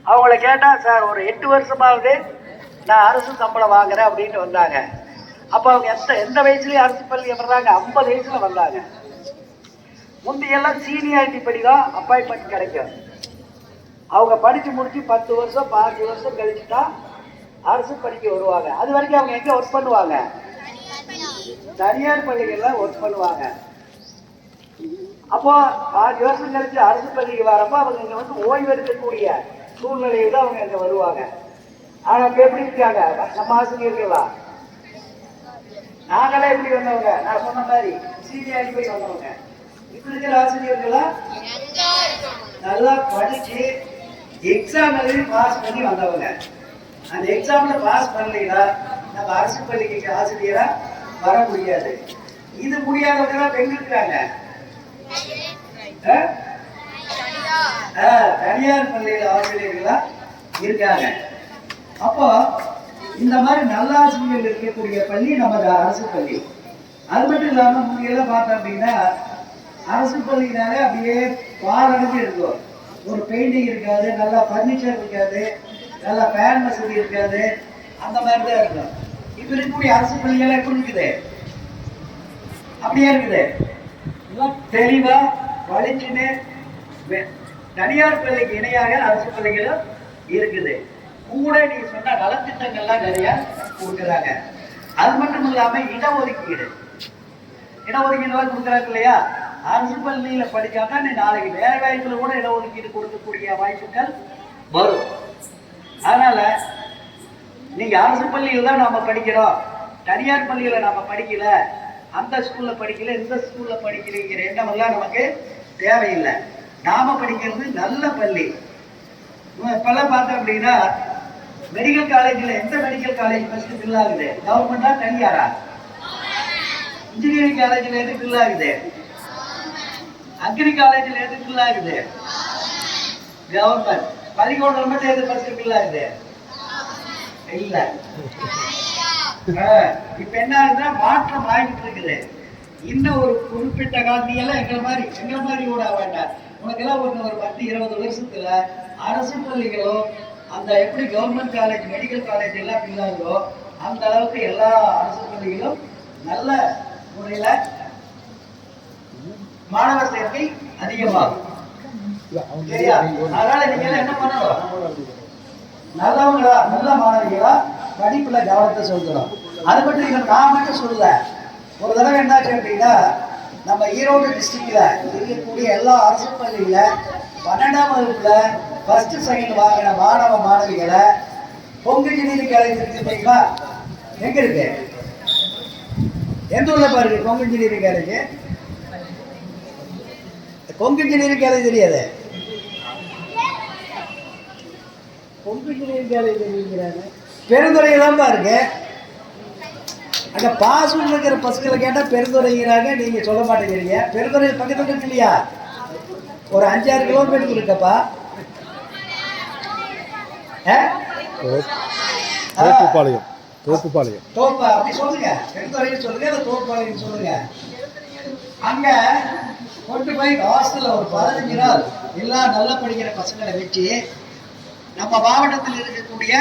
அவங்கள கேட்டா, சார் ஒரு 8 வருஷமாவது நான் அரசு சம்பளம் வாங்குறேன் அப்படின்ட்டு வந்தாங்க. அப்போ அவங்க எந்த வயசுலயும் அரசு பள்ளி வர்றாங்க? 50 வயசுல வந்தாங்க. முந்தையெல்லாம் சீனியாரிட்டி படி தான் அப்பாயின்மெண்ட் கிடைக்கும். அவங்க படிச்சு முடிச்சு 10 வருஷம் 5 வருஷம் கழிச்சுட்டா அரசு பள்ளிக்கு வருவாங்க. அது வரைக்கும் அவங்க எங்க ஒர்க் பண்ணுவாங்க? தனியார் பள்ளிகள்ல ஒர்க் பண்ணுவாங்க. அப்போ 5 வருஷம் கழிச்சு அரசு பள்ளிக்கு வரப்போ அவங்க இங்க வந்து ஓய்வு எடுக்கக்கூடிய சூழ்நிலையில தான் அவங்க இங்க வருவாங்க. ஆனா இப்ப எப்படி இருக்காங்க நம்ம ஆசிரியர்களா? நாங்களே எப்படி வந்தவங்க? நான் சொன்ன மாதிரி சீனியாரிட்டி போய் வந்தவங்க. இப்ப இருக்கிற ஆசிரியர்களா நல்லா படிச்சு எக்ஸாம் எழுதி பாஸ் பண்ணி வந்தவங்க. அந்த எக்ஸாம்ல பாஸ் பண்ணலைன்னா நம்ம அரசு பள்ளிக்கு ஆசிரியரா வர முடியாது. இது முடியாதவங்க தான் எங்க இருக்கிறாங்க? தனியார் பள்ளியில ஆசிரியர்களா இருக்காங்க. அப்போ இந்த மாதிரி நல்ல ஆசிரியர்கள் இருக்கக்கூடிய பள்ளி நமது அரசு பள்ளி. அது மட்டும் இல்லாம முன்னையெல்லாம் பார்த்தோம் அப்படின்னா அரசு பள்ளினாலே அப்படியே பாலடைஞ்சு இருக்கும். ஒரு பெயிண்டிங் இருக்காது, நல்லா பர்னிச்சர் இருக்காது, நல்லா ஃபேன் வசதி இருக்காது, அந்த மாதிரி தான் இருக்கும். இப்ப இருக்கக்கூடிய அரசு பள்ளியெல்லாம் எப்படி இருக்குது? அப்படியே இருக்குது. தெளிவா வலிச்சுன்னு தனியார் பள்ளிக்கு இணையாக அரசு பள்ளிகளும் இருக்குது. கூட நீங்க சொன்ன நலத்திட்டங்கள்லாம் நிறைய கொடுக்குறாங்க. அது மட்டும் இல்லாம இடஒதுக்கீடு கொடுக்குறாங்க இல்லையா? அரசு பள்ளியில படிச்சாதான் நீ நாளைக்கு வேலை வாய்ப்புல கூட இடஒதுக்கீடு கொடுக்கக்கூடிய வாய்ப்புகள் வரும். அதனால நீங்க அரசு பள்ளியில தான் நாம படிக்கிறோம், தனியார் பள்ளியில நாம படிக்கல, அந்த ஸ்கூல்ல படிக்கல, இந்த ஸ்கூல்ல படிக்கலைங்கிற எண்ணம் எல்லாம் நமக்கு தேவையில்லை. நாம படிக்கிறது நல்ல பள்ளி. இப்பெல்லாம் பார்த்தோம் அப்படின்னா மெடிக்கல் காலேஜில் எந்த மெடிக்கல் காலேஜ் ஃபர்ஸ்ட் ஃபில் ஆகுது? கவர்மெண்டா தனியாரா? இன்ஜினியரிங் காலேஜில் எது ஃபில் ஆகுது? அக்ரி காலேஜில் எது ஃபில் ஆகுது? கவர்மெண்ட். பள்ளிக்கூடம் மட்டும் எது ஃபர்ஸ்ட் ஃபில் ஆகுது? இல்ல. இப்ப என்ன ஆகுதுன்னா மாற்றம் ஆகிட்டு இருக்குது. இன்னும் ஒரு குறிப்பிட்ட காலத்தியெல்லாம் எங்களை மாதிரி கூட வேண்டாம், உனக்கெல்லாம் ஒரு 10-20 வருஷத்துல அரசு பள்ளிகளோ அந்த எப்படி கவர்மெண்ட் காலேஜ் மெடிக்கல் காலேஜ் எல்லாம் ஃபில் ஆகுதோ அந்த அளவுக்கு எல்லா அரசு பள்ளிகளும் நல்ல முறையில மாணவர் சேர்க்கை அதிகமாகும். சரியா? அதனால நீங்க என்ன பண்ணணும்? நல்லவங்களா நல்ல மாணவிகளா படிப்புல கவனத்தை செலுத்தணும். அது மட்டும் இல்லை, நான் மட்டும் சொல்லல. ஒரு தடவை என்னாச்சு அப்படின்னா நம்ம ஈரோடு டிஸ்ட்ரிக்ட்ல இருக்கக்கூடிய எல்லா அரசு பள்ளியில 12ஆம் வகுப்புல ஃபர்ஸ்ட் செகண்ட் வாங்கின மாணவ மாணவிகளை கொங்கு இன்ஜினியரிங் காலேஜ் இருக்கு தெரியுமா? எங்க இருக்கு? எந்த ஊர்ல பாருங்க Kongu engineering college? Kongu engineering college தெரியாது? கொங்கு இன்ஜினியரிங் காலேஜ் தெரியுங்கிறாங்க. பெருந்துறையில தான் பாருங்க. அங்கே பாசூர் இருக்கிற பசங்களை கேட்டால் பெருந்துறைங்கிறாங்க, நீங்க சொல்ல மாட்டேங்கிறீங்க. பெருந்துறை பக்கத்துல இருக்கு இல்லையா? ஒரு 5-6 கிலோமீட்டர் இருக்கப்பா. தோப்பு அப்படி சொல்லுங்க, பெருந்துறைன்னு சொல்லுங்க, அந்த தோப்பாளையம் சொல்லுங்க. அங்க கொண்டு போய் ஹாஸ்டல்ல ஒரு 15 நாள் எல்லாம் நல்லா படிக்கிற பசங்களை வச்சு நம்ம மாவட்டத்தில் இருக்கக்கூடிய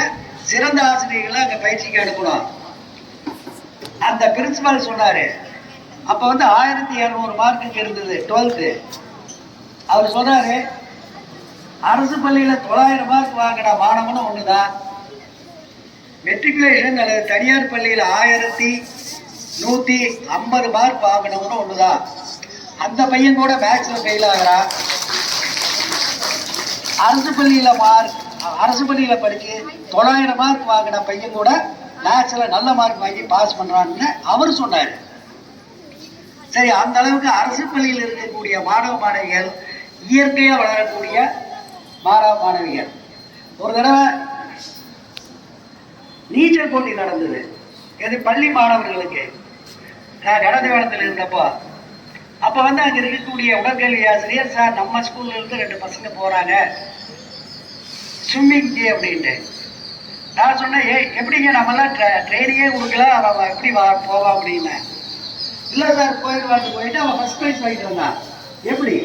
சிறந்த ஆசிரியர்களை அங்க பயிற்சிக்கு அனுப்பணும். அந்த பிரின்சிபால் சொன்னாரு, அப்ப 1200 மார்க்குக்கு இருந்தது 12th. அவர் சொன்னாரு, அரசு பள்ளியில 900 மார்க் வாங்கின மாணவனும் ஒண்ணுதான், மெட்ரிகுலேஷன் அல்லது தனியார் பள்ளியில 1150 மார்க் வாங்கினவனும் ஒண்ணுதான். அந்த பையன் கூட மேக்ஸ்ல ஃபெயில் ஆகிறா. அரசு பள்ளியில படிச்சு 900 மார்க் வாங்கின பையன் கூட மேக்ஸ்ல நல்ல மார்க் வாங்கி பாஸ் பண்றான்னு அவர் சொன்னாரு. சரி, அந்த அளவுக்கு அரசு பள்ளியில் இருக்கக்கூடிய மாணவ மாணவிகள் இயற்கையா வளரக்கூடிய மாணவ மாணவிகள். ஒரு தடவை நீச்சல் போட்டி நடந்தது. இது பள்ளி மாணவர்களுக்கு. நான் கடந்த காலத்தில் இருந்தப்போ அப்ப அங்க இருக்கக்கூடிய உடற்கல்வி ஆசிரியர், சார் நம்ம ஸ்கூல்ல இருந்து 2 பசங்க போறாங்க ஸ்விம்மிங்க்கு அப்படின்ட்டு. நான் சொன்னேன், எப்படிங்க நம்மளாம் ட்ரெயினிங்கே கொடுக்கல, அவன் எப்படி போவா அப்படின்னு. இல்லை சார் போயிட்டு அவன் ஃபர்ஸ்ட் ப்ரைஸ் வாங்கிட்டு வந்தான். எப்படி?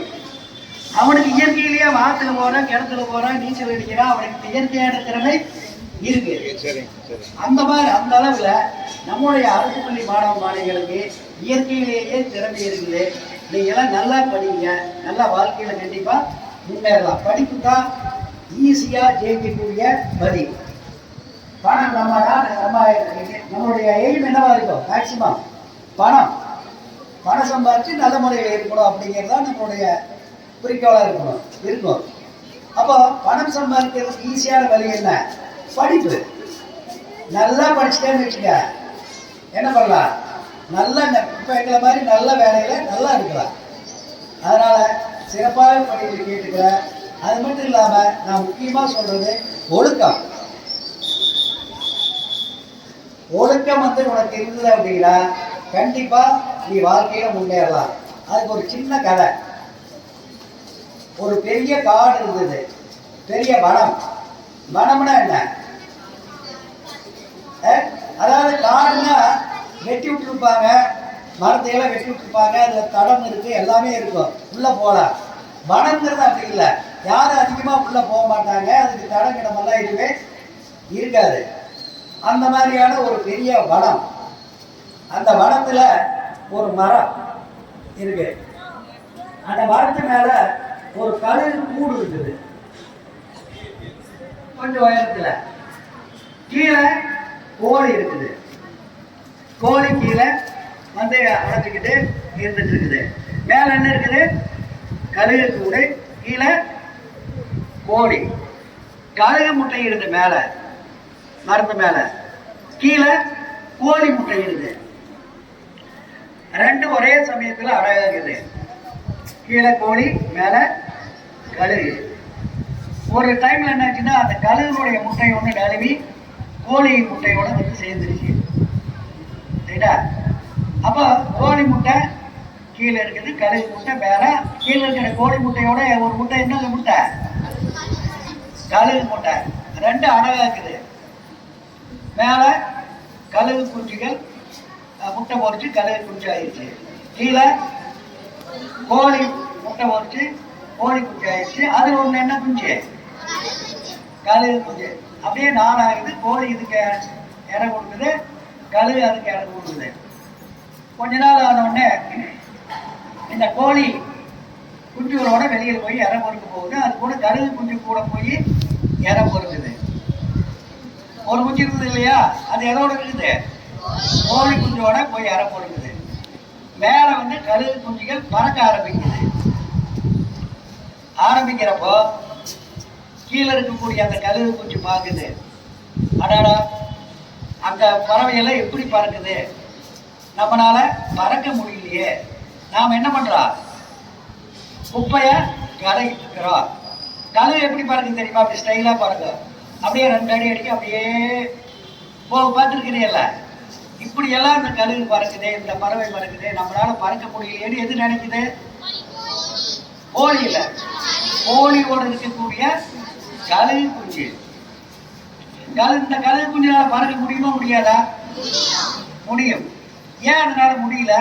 அவனுக்கு இயற்கையிலேயே ஆற்றுல போறான், கிணத்துல போறான், நீச்சல் அடிக்கிறான், அவனுக்கு இயற்கையான திறமை இருக்கு. அந்த அளவுல நம்முடைய அரசு பள்ளி மாணவ மாணவிகளுக்கு இயற்கையிலேயே திறமை இருக்குது. நீங்க எல்லாம் நல்லா படிங்க, நல்லா வாழ்க்கையில கண்டிப்பா முன்னேறலாம். படிப்பு தான் ஈஸியா ஜெயிக்கக்கூடிய வழி. பணம் நம்மளுடைய எய்ம் என்னவா இருக்கும்? மேக்சிமம் பணம் சம்பாதிச்சு நல்ல முறையில் இருக்கணும் அப்படிங்கிறது தான் நம்மளுடைய குறிக்கோளாக இருக்கும். அப்போ பணம் சம்பாதிக்கிறதுக்கு ஈஸியான வழி என்ன? படிப்பு. நல்லா படிச்சுட்டேன்னு வச்சுக்க, என்ன பண்ணலாம்? நல்லா இப்போ எங்களை மாதிரி நல்ல வேலையில நல்லா இருக்கலாம். அதனால சிறப்பாக படிப்பு கேட்டுக்கிறேன். அது மட்டும் இல்லாம நான் முக்கியமா சொல்றது ஒழுக்கம். ஒழுக்கம் உனக்கு இருந்தது அப்படின்னா கண்டிப்பா நீ வாழ்க்கையில முன்னேறலாம். அதுக்கு ஒரு சின்ன கதை. ஒரு பெரிய காடு இருந்தது, பெரிய வனம்னா என்ன? அதாவது காடுனா வெட்டி விட்டுருப்பாங்க, மரத்தையெல்லாம் வெட்டி விட்டுருப்பாங்க, அதுல தடம் இருக்கு, எல்லாமே இருக்கும், உள்ள போகலாம். வனம்ங்கிறது அப்படி இல்லை, யாரும் அதிகமா உள்ள போக மாட்டாங்க, அதுக்கு தடம் இடமெல்லாம் எதுவுமே இருக்காது. அந்த மாதிரியான ஒரு பெரிய வனம். அந்த வனத்துல ஒரு மரம் இருக்கு. அந்த மரத்து மேல ஒரு கழுகு கூடு இருக்குது, கொஞ்சம் உயரத்துல. கீழே கோழி இருக்குது. கோழி கீழே வந்து அடைச்சிக்கிட்டு இருந்துட்டு இருக்குது. மேலே என்ன இருக்குது? கழுகு கூடு, கீழே கோழி. கழுகு முட்டை இடுது மேலே, மருந்து மேலே, கீழே கோழி முட்டை இடுது. ரெண்டு ஒரே சமயத்தில் அழகாகுது. கீழே கோழி, மேலே கழுகு. ஒரு டைம்ல என்னாச்சுன்னா அந்த கழுகுடைய முட்டை ஒன்று நழுவி கோழி முட்டையோட வந்து சேர்ந்துருச்சு. சரிடா? அப்போ கோழி முட்டை கீழே இருக்குது, கழுகு முட்டை மேலே. கீழே இருக்கிற கோழி முட்டையோட ஒரு முட்டை என்ன முட்டை? கழுகு முட்டை. ரெண்டு அழகாக்குது. மேலே கழுகு குஞ்சுகள் முட்டை பொறிச்சு கழுகு குஞ்சு ஆயிடுச்சு. கீழே கோழி முட்டை பொறிச்சு கோழி குஞ்சு ஆயிடுச்சு. அதில் ஒன்று என்ன குஞ்சு? கழுகு குஞ்சு. அப்படியே நாலாகுது. கோழி இதுக்கு இடம் கொடுக்குது, கழுகு அதுக்கு இடம் கொடுக்குது. கொஞ்ச நாள் ஆனவுடனே இந்த கோழி குஞ்சுகளோட வெளியில் போய் இடம் பொறுக்க போகுது. அது கூட கழுகு குஞ்சு கூட போய் இடம் பொறுக்குது. ஒரு குஞ்சு இருக்குது இல்லையா, அது எதோட இருக்குது? கோழி குஞ்சோட போய் இடம் பொறுக்குது. மேலே வந்து கழுகு குஞ்சுகள் பறக்க ஆரம்பிக்கிறப்போ கீழே இருக்கக்கூடிய அந்த கழுகு குஞ்சு பார்க்குது, அடாடா அந்த பறவையெல்லாம் எப்படி பறக்குது, நம்மளால பறக்க முடியலையே. நாம் என்ன பண்றோம்? குப்பையை கலைக்கிறோம். கழுகு எப்படி பறக்குது தெரியுமா? அப்படி ஸ்டைலா பறக்கும். அப்படியே 2 அடி அடிக்க அப்படியே பார்த்துருக்கிறீல்ல. இப்படியெல்லாம் இந்த கழுகு பறக்குது, இந்த பறவை பறக்குது, நம்மளால பறக்க முடியலையேன்னு எது நினைக்குது? கோழி இல்லை, கோழியோடு இருக்கக்கூடிய கழுகு குஞ்சு. இந்த கழுகு குஞ்சுனால பறக்க முடியுமா முடியாதா? முடியும். ஏன் அதனால முடியல?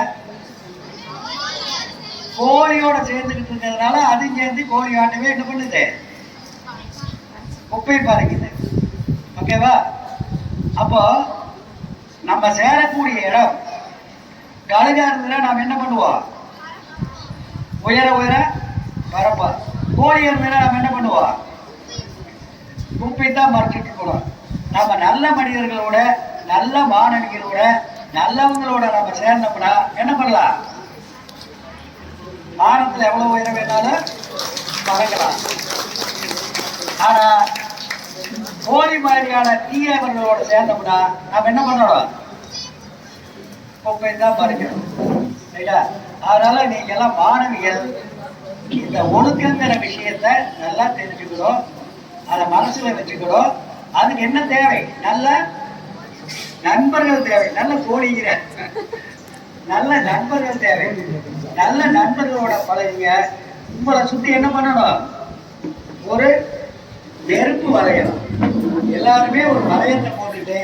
கோழியோட சேர்ந்துக்கிட்டு இருக்கிறதுனால அது சேர்ந்து கோழி ஆட்டவே என்ன பண்ணுது? குப்பை பறக்குது. ஓகேவா? அப்போ நம்ம சேரக்கூடிய இடம் கழுகா இருந்ததுன்னா நாம் என்ன பண்ணுவோம்? உயர உயர பரப்போம். கோழி இருந்ததுன்னா நாம் என்ன பண்ணுவோம்? குப்பை தான் மறைச்சிட்டு போனோம். நம்ம நல்ல மனிதர்களோட, நல்ல மாணவிகளோட, நல்லவங்களோட நம்ம சேர்ந்தோம்னா என்ன பண்ணலாம்? வானத்தில் எவ்வளவு உயரம் வேணாலும் பறக்கலாம். ஆனா கோழி மாதிரியான தீயவர்களோட சேர்ந்தோம்னா நம்ம என்ன பண்ணணும்? குப்பை தான் பறிக்கணும். சரிடா? அதனால நீங்க எல்லாம் மாணவிகள் இந்த ஒழுக்கங்கிற விஷயத்த நல்லா தெரிஞ்சுக்கணும், அதை மனசுல வச்சுக்கணும். அதுக்கு என்ன தேவை? நல்ல நண்பர்கள் தேவை. நல்ல கோழிங்கிற நல்ல நண்பர்கள் தேவை. நல்ல நண்பர்களோட பழகுங்க. உங்களை சுத்தி என்ன பண்ணணும்? ஒரு நெருப்பு வளையம். எல்லாருமே ஒரு வளையத்தை போட்டுட்டு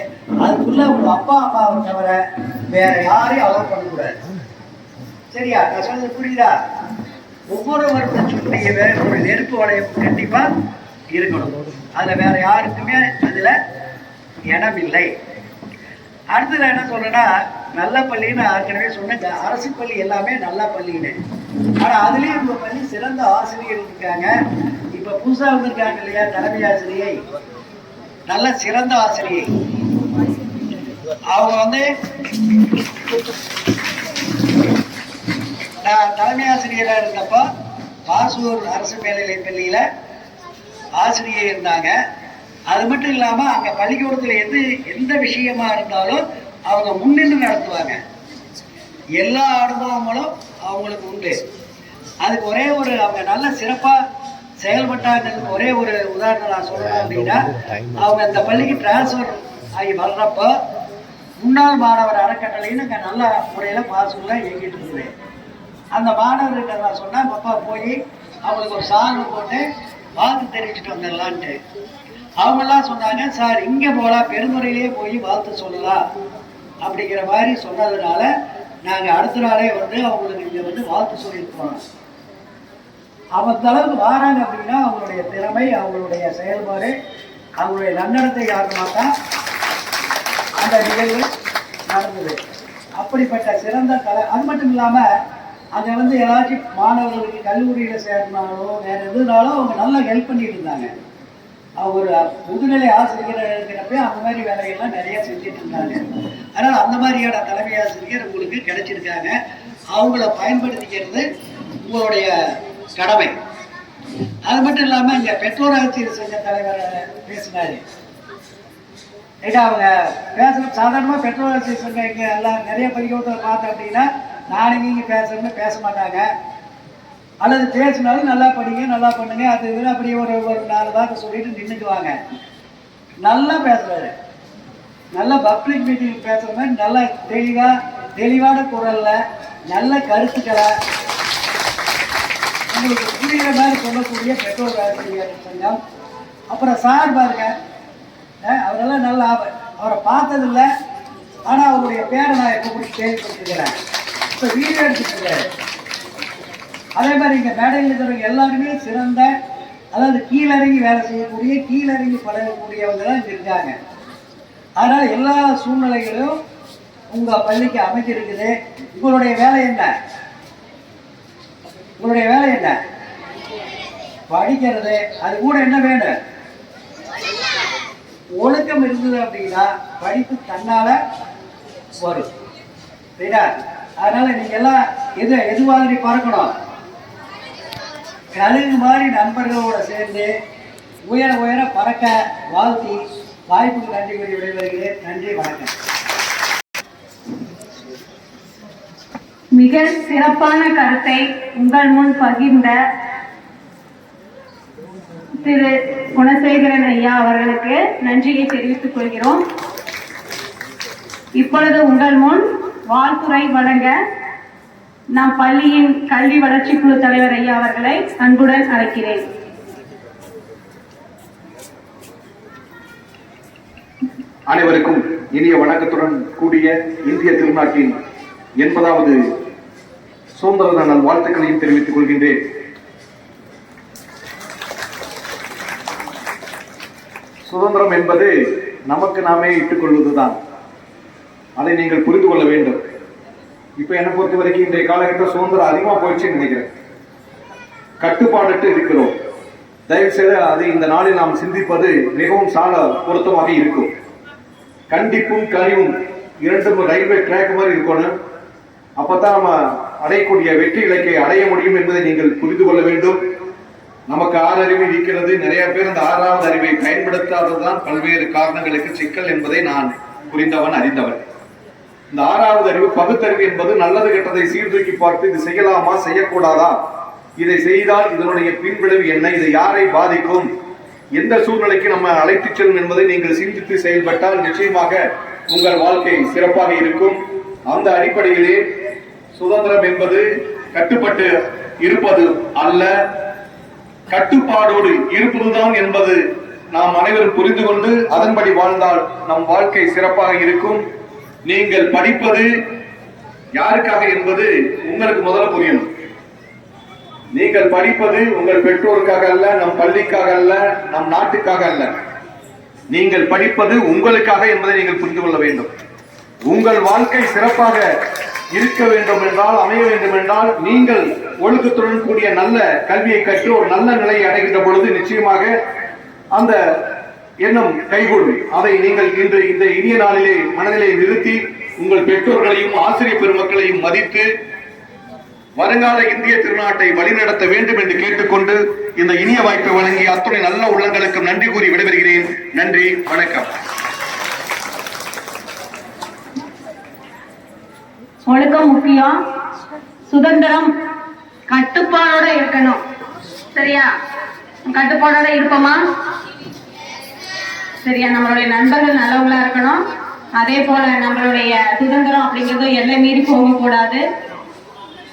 அதுக்குள்ள ஒரு அப்பா அம்மாவை தவிர வேற யாரையும் அலோவ் பண்ணக்கூடாது. சரியா? நான் சொல்றது புரியுதா? ஒவ்வொருவருடைய சுற்றிய ஒரு நெருப்பு வளையம் கண்டிப்பா இருக்கணும். அதுல வேற யாருக்குமே அதுல இடம் இல்லை. அடுத்து நான் என்ன சொல்றேன்னா, நல்ல பள்ளின்னு ஏற்கனவே சொன்னேன். அரசு பள்ளி எல்லாமே நல்ல பள்ளின்னு. ஆனா அதுலயும் உங்க பள்ளி சிறந்த ஆசிரியர் இருக்காங்க. இப்ப புதுசா வந்திருக்காங்க இல்லையா, தலைமை ஆசிரியை, நல்ல சிறந்த ஆசிரியை. அவங்க வந்து நான் தலைமை ஆசிரியராக இருந்தப்போ பாசூர் அரசு மேல்நிலை பள்ளியில ஆசிரியை இருந்தாங்க. அது மட்டும் இல்லாம அங்க பள்ளிக்கூடத்துல எந்த விஷயமா இருந்தாலும் அவங்க முன்னின்று நடத்துவாங்க. எல்லா அனுபவங்களும் அவங்களுக்கு உண்டு. அதுக்கு ஒரே ஒரு அவங்க நல்ல சிறப்பா செயல்பட்டாங்கிறதுக்கு ஒரே ஒரு உதாரணம் நான் சொல்லணும் அப்படின்னா, அவங்க இந்த பள்ளிக்கு டிரான்ஸ்ஃபர் ஆகி வர்றப்போ முன்னாள் மாணவர் அறக்கட்டளைன்னு அங்கே நல்ல முறையில பாசூர்ல இயங்கிட்டு இருக்குது. அந்த மாணவர்கிட்ட நான் சொன்னேன், அப்பா போய் அவங்களுக்கு ஒரு சாங் போட்டு வாழ்த்து தெரிவிச்சுட்டு வந்துடலான்ட்டு. அவங்கெல்லாம் சொன்னாங்க, சார் இங்கே போகலாம், பெருந்துறையிலேயே போய் வாழ்த்து சொல்லலாம் அப்படிங்கிற மாதிரி சொன்னதுனால நாங்கள் அடுத்த நாளே வந்து அவங்களுக்கு இங்கே வந்து வாழ்த்து சொல்லியிருக்கோம். அவங்க அளவுக்கு வராங்க அப்படின்னா அவங்களுடைய திறமை, அவங்களுடைய செயல்பாடு, அவங்களுடைய நன்னடத்தை காரணமாக தான் அந்த நிகழ்வு நடந்தது. அப்படிப்பட்ட சிறந்த அது மட்டும் இல்லாமல் அங்கே வந்து ஏதாச்சும் மாணவர்களுக்கு கல்லூரியில் சேர்ந்தாலோ வேறு எதுனாலும் அவங்க நல்லா ஹெல்ப் பண்ணிட்டு இருந்தாங்க. அவங்க ஒரு முதுநிலை ஆசிரியர் இருக்கிறப்ப அந்த மாதிரி வேலைகள்லாம் நிறைய செஞ்சுட்டு இருந்தாங்க. அதனால் அந்த மாதிரியான தலைமை ஆசிரியர் உங்களுக்கு கிடைச்சிருக்காங்க. அவங்கள பயன்படுத்திக்கிறது உங்களுடைய கடமை. அது மட்டும் இல்லாமல் இங்கே பெற்றோர் ஆசிரியர் சங்க தலைவர் பேசினார். ஏன்னா அவங்க பேசுகிற சாதாரணமாக பெற்றோர் ஆசிரியர் சங்கம் இங்கே எல்லாம் நிறைய பள்ளிக்கூடத்தில் பார்த்தோம் அப்படின்னா நாளைக்கு இங்கே பேசுகிறேன்னு பேச மாட்டாங்க. அல்லது பேசினாலும் நல்லா படிங்க, நல்லா பண்ணுங்க, அது இதில் அப்படியே ஒரு 4 வார்த்தை சொல்லிட்டு நின்றுக்குவாங்க. நல்லா பேசுகிறாரு, நல்லா பப்ளிக் மீட்டிங் பேசுகிற மாதிரி நல்லா தெளிவான குரலில் நல்ல கருத்துக்களை உங்களுக்கு புரிகிற மாதிரி சொல்லக்கூடிய பெற்றோர் ஆசிரியர் சங்கம். அப்புறம் சார் பாருங்க, அவரெல்லாம் நல்லா அவரை பார்த்ததில்லை, ஆனால் அவருடைய பேரை நான் எப்போ கூட கேள்விப்பட்டிருக்கிறேன். இப்போ வீடியோ எடுத்துருக்காரு. அதே மாதிரி இங்கே மேடையில் இருக்கிறவங்க எல்லாருமே சிறந்த, அதாவது கீழிறங்கி வேலை செய்யக்கூடிய, கீழிறங்கி பழகக்கூடியவங்க தான் இங்கே இருக்காங்க. அதனால் எல்லா சூழ்நிலைகளும் உங்கள் பள்ளிக்கு அமைஞ்சிருக்குது. உங்களுடைய வேலை என்ன? உங்களுடைய வேலை என்ன? படிக்கிறது. அது கூட என்ன வேணும்? ஒழுக்கம் இருந்தது அப்படின்னா படிப்பு தன்னால வரும். சரியா? அதனால நீங்க எல்லாம் எது மாதிரி பறக்கணும்? கழுகு மாதிரி நண்பர்களோட சேர்ந்து உயர பறக்க வாழ்த்தி வாய்ப்புக்கு நன்றி கூறி விடைபெறுகிறேன். நன்றி, வணக்கம். மிக சிறப்பான கருத்தை உங்கள் முன் பகிர்ந்த திரு குணசேகரன் ஐயா அவர்களுக்கு நன்றியை தெரிவித்துக் கொள்கிறோம். இப்பொழுது உங்கள் முன் வாழ்த்துரை வழங்க நம் பள்ளியின் கல்வி வளர்ச்சி குழு தலைவர் ஐயா அவர்களை அன்புடன் அழைக்கிறேன். அனைவருக்கும் இனிய வணக்கத்துடன் கூடிய இந்திய திருநாட்டின் 80வது சுதந்திர நாள் வாழ்த்துக்களையும் தெரிவித்துக் கொள்கின்றேன். சுதந்திரம் என்பது நமக்கு நாமே இட்டுக் கொள்வதுதான். அதை நீங்கள் புரிந்து கொள்ள வேண்டும். இப்ப என்னை பொறுத்த வரைக்கும் இன்றைய காலகட்டம் சுதந்திரம் அதிகமா போயிடுச்சுன்னு நினைக்கிறேன். கட்டுப்பாடற்று இருக்கிறோம். தயவு செய்து அதை இந்த நாளில் நாம் சிந்திப்பது மிகவும் சால பொருத்தமாக இருக்கும். கண்டிப்பும் கனிவும் இரண்டும் ரயில்வே ட்ராக் மாதிரி இருக்கணும். அப்பதான் நம்ம அடையக்கூடிய வெற்றி இலக்கை அடைய முடியும் என்பதை நீங்கள் புரிந்து கொள்ள வேண்டும். நமக்கு 6 அறிவு இருக்கிறது. நிறைய பேர் அந்த 6வது அறிவை பயன்படுத்தாததுதான் பல்வேறு காரணங்களுக்கு சிக்கல் என்பதை நான் புரிந்தவன், அறிந்தவன். இந்த 6வது அறிவு பகுத்தறிவு என்பது நல்லது கெட்டதை சீர்தூக்கி பார்த்து இது செய்யலாமா, செய்யக்கூடாதா, இதை செய்தால் இதனுடைய பின்விளைவு என்ன, இதை யாரை பாதிக்கும், எந்த சூழ்நிலைக்கு நம்ம அழைத்துச் செல்லும் என்பதை நீங்கள் சிந்தித்து செயல்பட்டால் நிச்சயமாக உங்கள் வாழ்க்கை சிறப்பாக இருக்கும். அந்த அடிப்படையிலே சுதந்திரம் என்பது கட்டுப்பட்டு இருப்பது அல்ல, கட்டுப்பாடோடு இருப்பதுதான் என்பது நாம் அனைவரும் புரிந்து கொண்டு அதன்படி வாழ்ந்தால் நம் வாழ்க்கை சிறப்பாக இருக்கும். நீங்கள் படிப்பது யாருக்காக என்பது உங்களுக்கு முதல்ல புரியணும். நீங்கள் படிப்பது உங்கள் பெற்றோருக்காக அல்ல, நம் பள்ளிக்காக அல்ல, நம் நாட்டுக்காக அல்ல. நீங்கள் படிப்பது உங்களுக்காக என்பதை நீங்கள் புரிந்து கொள்ள வேண்டும். உங்கள் வாழ்க்கை சிறப்பாக இருக்க வேண்டும் என்றால், அமைய வேண்டும் என்றால், நீங்கள் ஒழுக்கத்துடன் கூடிய நல்ல கல்வியை கற்று ஒரு நல்ல நிலையை அடைகின்ற பொழுது நிச்சயமாக அந்த எண்ணம் கைகூடும். அதை நீங்கள் இன்று இந்த இனிய நாளிலே மனதிலே நிறுத்தி உங்கள் பெற்றோர்களையும் ஆசிரியர் பெருமக்களையும் மதித்து வருங்கால இந்திய திருநாட்டை வழிநடத்த வேண்டும் என்று கேட்டுக்கொண்டு இந்த இனிய வாய்ப்பை வழங்கிய அத்துணை நல்ல உள்ளங்களுக்கு நன்றி கூறி விடைபெறுகிறேன். நன்றி, வணக்கம். ஒழுக்கம் முக்கியம். சுதந்திரம் கட்டுப்பாடோட இருக்கணும். சரியா? கட்டுப்பாடோட இருப்போமா? சரியா? நம்மளுடைய நண்பர்கள் நல்லவங்களா இருக்கணும். அதே போல நம்மளுடைய சுதந்திரம் அப்படிங்கிறது எல்லை மீறி போகக்கூடாது.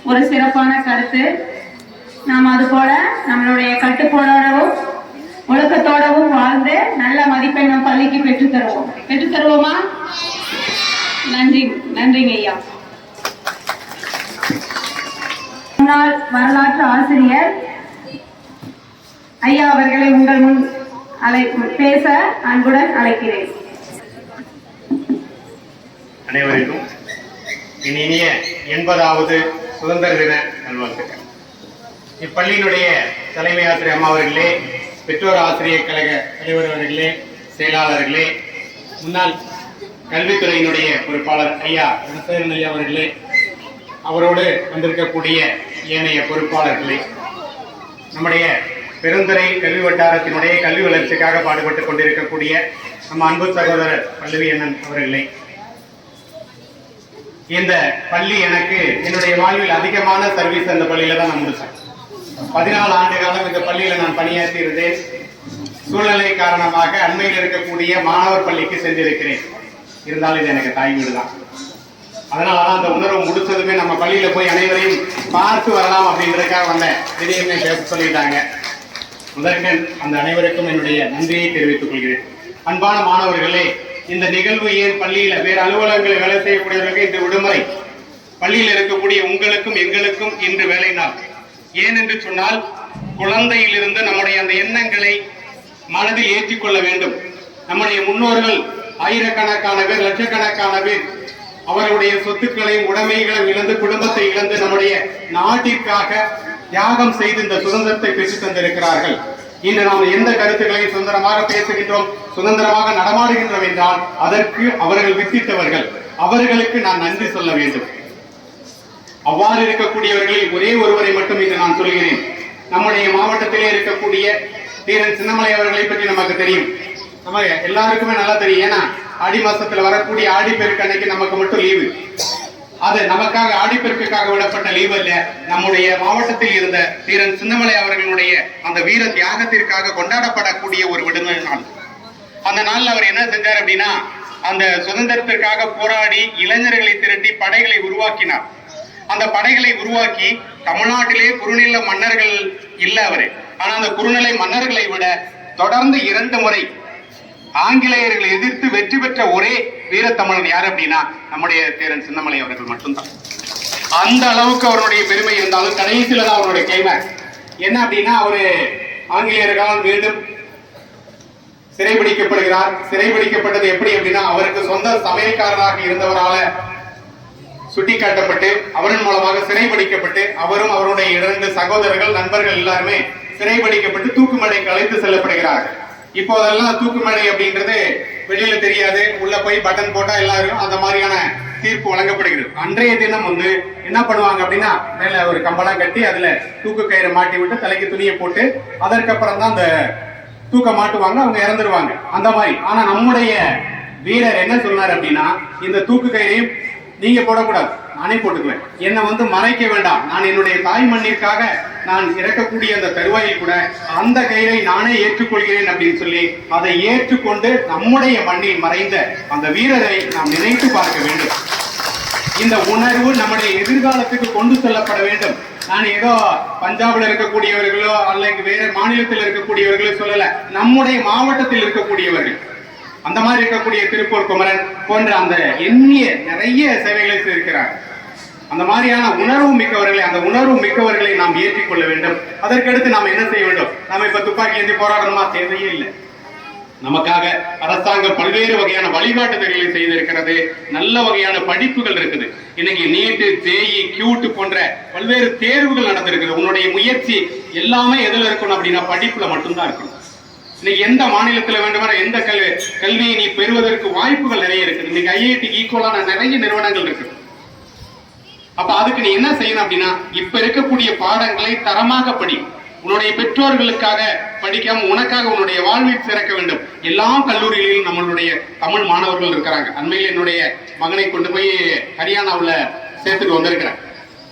ஒரு சிறப்பான கருத்து. நாம் அது போல நம்மளுடைய கட்டுப்பாடோடவும் ஒழுக்கத்தோடவும் வாழ்ந்து நல்ல மதிப்பெண் நம் பள்ளிக்கு பெற்று தருவோமா? நன்றிங்க ஐயா. முன்னாள் வரலாற்று ஆசிரியர் ஐயா அவர்களை உங்கள் முன் பேச அன்புடன் அழைக்கிறேன். அனைவருக்கும் இனிய 80வது சுதந்திர தின நல்வாழ்த்துக்கள். இப்பள்ளியினுடைய தலைமை ஆசிரியர் அம்மா அவர்களே, பெற்றோர் ஆசிரியர் கழக தலைவர் அவர்களே, செயலாளர்களே, முன்னாள் கல்வித்துறையினுடைய பொறுப்பாளர் ஐயா குணசேகரன் ஐயா அவர்களே, அவரோடு வந்திருக்கக்கூடிய ஏனைய பொறுப்பாளர்களே, நம்முடைய பெருந்துறை கல்வி வட்டாரத்தினுடைய கல்வி வளர்ச்சிக்காக பாடுபட்டுக் கொண்டிருக்கக்கூடிய நம்ம அன்பு சகோதரர் பல்லவி அண்ணன் அவர்களே, இந்த பள்ளி எனக்கு என்னுடைய வாழ்வில் அதிகமான சர்வீஸ் அந்த பள்ளியில தான் நான் முடிச்சேன். 14 ஆண்டு காலம் இந்த பள்ளியில நான் பணியாற்றி இருந்தேன். சூழ்நிலை காரணமாக அண்மையில் இருக்கக்கூடிய மாணவர் பள்ளிக்கு சென்றிருக்கிறேன். இருந்தாலும் இது எனக்கு தாய் வீடு தான். அதனாலதான் அந்த உணர்வு முடிச்சதுமே நம்ம பள்ளியில போய் அனைவரையும் பார்த்து வரலாம் அப்படின்றதுக்காக வந்தேன். திடீர்னு பேச சொல்லிட்டாங்க. முதற்கண் அந்த அனைவருக்கும் என்னுடைய நன்றியை தெரிவித்துக் கொள்கிறேன். அன்பான மாணவர்களே, இந்த நிகழ்வு ஏன் பள்ளியில வேறு அலுவலகங்களில் வேலை செய்யக்கூடியவர்களுக்கு இந்த விடுமுறை, பள்ளியில் இருக்கக்கூடிய உங்களுக்கும் எங்களுக்கும் இன்று வேலை நாள். ஏன் என்று சொன்னால், குழந்தையிலிருந்து நம்முடைய அந்த எண்ணங்களை மனதில் ஏற்றிக்கொள்ள வேண்டும். நம்முடைய முன்னோர்கள் ஆயிரக்கணக்கான பேர், லட்சக்கணக்கான பேர் அவருடைய சொத்துக்களையும் உடைமைகளையும் இழந்து, குடும்பத்தை இழந்து நம்முடைய நாட்டிற்காக தியாகம் செய்து இந்த சுதந்திரத்தை பெற்று தந்திருக்கிறார்கள். இன்று நாம் எந்த கருத்துக்களையும் சுதந்திரமாக பேசுகின்றோம், சுதந்திரமாக நடமாடுகின்றோம் என்றால் அதற்கு அவர்கள் வித்திட்டவர்கள். அவர்களுக்கு நான் நன்றி சொல்ல வேண்டும். அவ்வாறு இருக்கக்கூடியவர்களில் ஒரே ஒருவரை மட்டும் இன்று நான் சொல்கிறேன். நம்முடைய மாவட்டத்திலே இருக்கக்கூடிய தீரன் சின்னமலை அவர்களை பற்றி நமக்கு தெரியும். நம்ம எல்லாருக்குமே நல்லா தெரியும். ஏன்னா ஆடி மாசத்துல வரக்கூடிய ஆடிப்பெருக்கு அன்னைக்கு நமக்கு மட்டும் லீவு. அது நமக்காக ஆடிப்பெருக்காக விடப்பட்ட லீவ் அல்ல. நம்முடைய மாவட்டத்தில் இருந்த தீரன் சின்னமலை அவர்களுடைய அந்த வீர தியாகத்திற்காக கொண்டாடப்படக்கூடிய ஒரு விடுமுறை நாள். அந்த நாள்ல அவர் என்ன செஞ்சார் அப்படின்னா, அந்த சுதந்திரத்திற்காக போராடி இளைஞர்களை திரட்டி படைகளை உருவாக்கினார். அந்த படைகளை உருவாக்கி தமிழ்நாட்டிலே குறுநில மன்னர்கள் இல்ல அவரு. ஆனா அந்த குறுநிலை மன்னர்களை விட தொடர்ந்து 2 முறை ஆங்கிலேயர்களை எதிர்த்து வெற்றி பெற்ற ஒரே வீரத்தமிழன் யார் அப்படின்னா நம்முடைய தீரன் சின்னமலை அவர்கள் மட்டும்தான். அந்த அளவுக்கு அவருடைய பெருமை இருந்தாலும் கடைசியில தான் அவருடைய கிளைமேக்ஸ் என்ன அப்படின்னா, அவரு ஆங்கிலேயர்களால் மீண்டும் சிறைபிடிக்கப்படுகிறார். சிறைபிடிக்கப்பட்டது எப்படி அப்படின்னா, அவருக்கு சொந்த சமையல்காரராக இருந்தவரால சுட்டிக்காட்டப்பட்டு அவரின் மூலமாக சிறைபிடிக்கப்பட்டு அவரும் அவருடைய 2 சகோதரர்கள் நண்பர்கள் எல்லாருமே சிறைபிடிக்கப்பட்டு தூக்குமேடைக்கு அழைத்து செல்லப்படுகிறார்கள். இப்போதெல்லாம் தூக்குமேடை அப்படின்றது வெளியில தெரியாது, உள்ள போய் பட்டன் போட்டா எல்லாரும் அந்த மாதிரியான தீர்ப்பு வழங்கப்படுகிறது. அன்றைய தினம் என்ன பண்ணுவாங்க அப்படின்னா, மேல ஒரு கம்பளம் கட்டி அதுல தூக்கு கயிறை மாட்டி விட்டு தலைக்கு துணியை போட்டு அதற்கப்புறம் தான் அந்த தூக்க மாட்டுவாங்க, அவங்க இறந்துருவாங்க அந்த மாதிரி. ஆனா நம்முடைய வீரர் என்ன சொன்னார் அப்படின்னா, இந்த தூக்கு கயிறையும் நீங்க போடக்கூடாது, நானே போட்டுக்குவேன். என்னை மறைக்க வேண்டாம், நான் என்னுடைய தாய் மண்ணிற்காக நான் இறக்கக்கூடிய அந்த தருவாயில் கூட அந்த கயிறை நானே ஏற்றுக்கொள்கிறேன் அப்படின்னு சொல்லி அதை ஏற்றுக்கொண்டு நம்முடைய மண்ணில் மறைந்த அந்த வீரரை நாம் நினைத்து பார்க்க வேண்டும். இந்த உணர்வு நம்முடைய எதிர்காலத்துக்கு கொண்டு செல்லப்பட வேண்டும். நான் ஏதோ பஞ்சாப்ல இருக்கக்கூடியவர்களோ அல்லது வேற மாநிலத்தில் இருக்கக்கூடியவர்களோ சொல்லல, நம்முடைய மாவட்டத்தில் இருக்கக்கூடியவர்கள், அந்த மாதிரி இருக்கக்கூடிய திருப்பூர் குமரன் போன்ற அந்த எண்ணிய நிறைய சேவைகளை செய்திருக்கிறார். அந்த மாதிரியான உணர்வு மிக்கவர்களை நாம் ஏற்றிக்கொள்ள வேண்டும். அதற்கடுத்து நாம் என்ன செய்ய வேண்டும்? நாம இப்ப துப்பாக்கி ஏந்தி போராடணுமா? தேவையே இல்லை. நமக்காக அரசாங்கம் பல்வேறு வகையான வழிகாட்டுதல்களை செய்திருக்கிறது. நல்ல வகையான படிப்புகள் இருக்குது. இன்னைக்கு நீட்டு, ஜேஇ, கியூட் போன்ற பல்வேறு தேர்வுகள் நடந்திருக்குது. உன்னுடைய முயற்சி எல்லாமே எதுல இருக்கணும் அப்படின்னா படிப்புல மட்டும்தான் இருக்கணும். இன்னைக்கு எந்த மாநிலத்தில் வேண்டுமான எந்த கல்வியை நீ பெறுவதற்கு வாய்ப்புகள் நிறைய இருக்குது. இன்னைக்கு ஐஐடிக்கு ஈக்குவலான நிறைய நிறுவனங்கள் இருக்குது. அப்ப அதுக்கு நீ என்ன செய்யணும் அப்படின்னா, இப்ப இருக்கக்கூடிய பாடங்களை தரமாக படி. உன்னுடைய பெற்றோர்களுக்காக படிக்காம உனக்காக உன்னுடைய வாழ்வில் சிறக்க வேண்டும். எல்லா கல்லூரிகளிலும் நம்மளுடைய தமிழ் மாணவர்கள் இருக்கிறாங்க. அண்மையில் என்னுடைய மகனை கொண்டு போய் ஹரியானாவில் சேர்த்துட்டு வந்திருக்கிறேன்.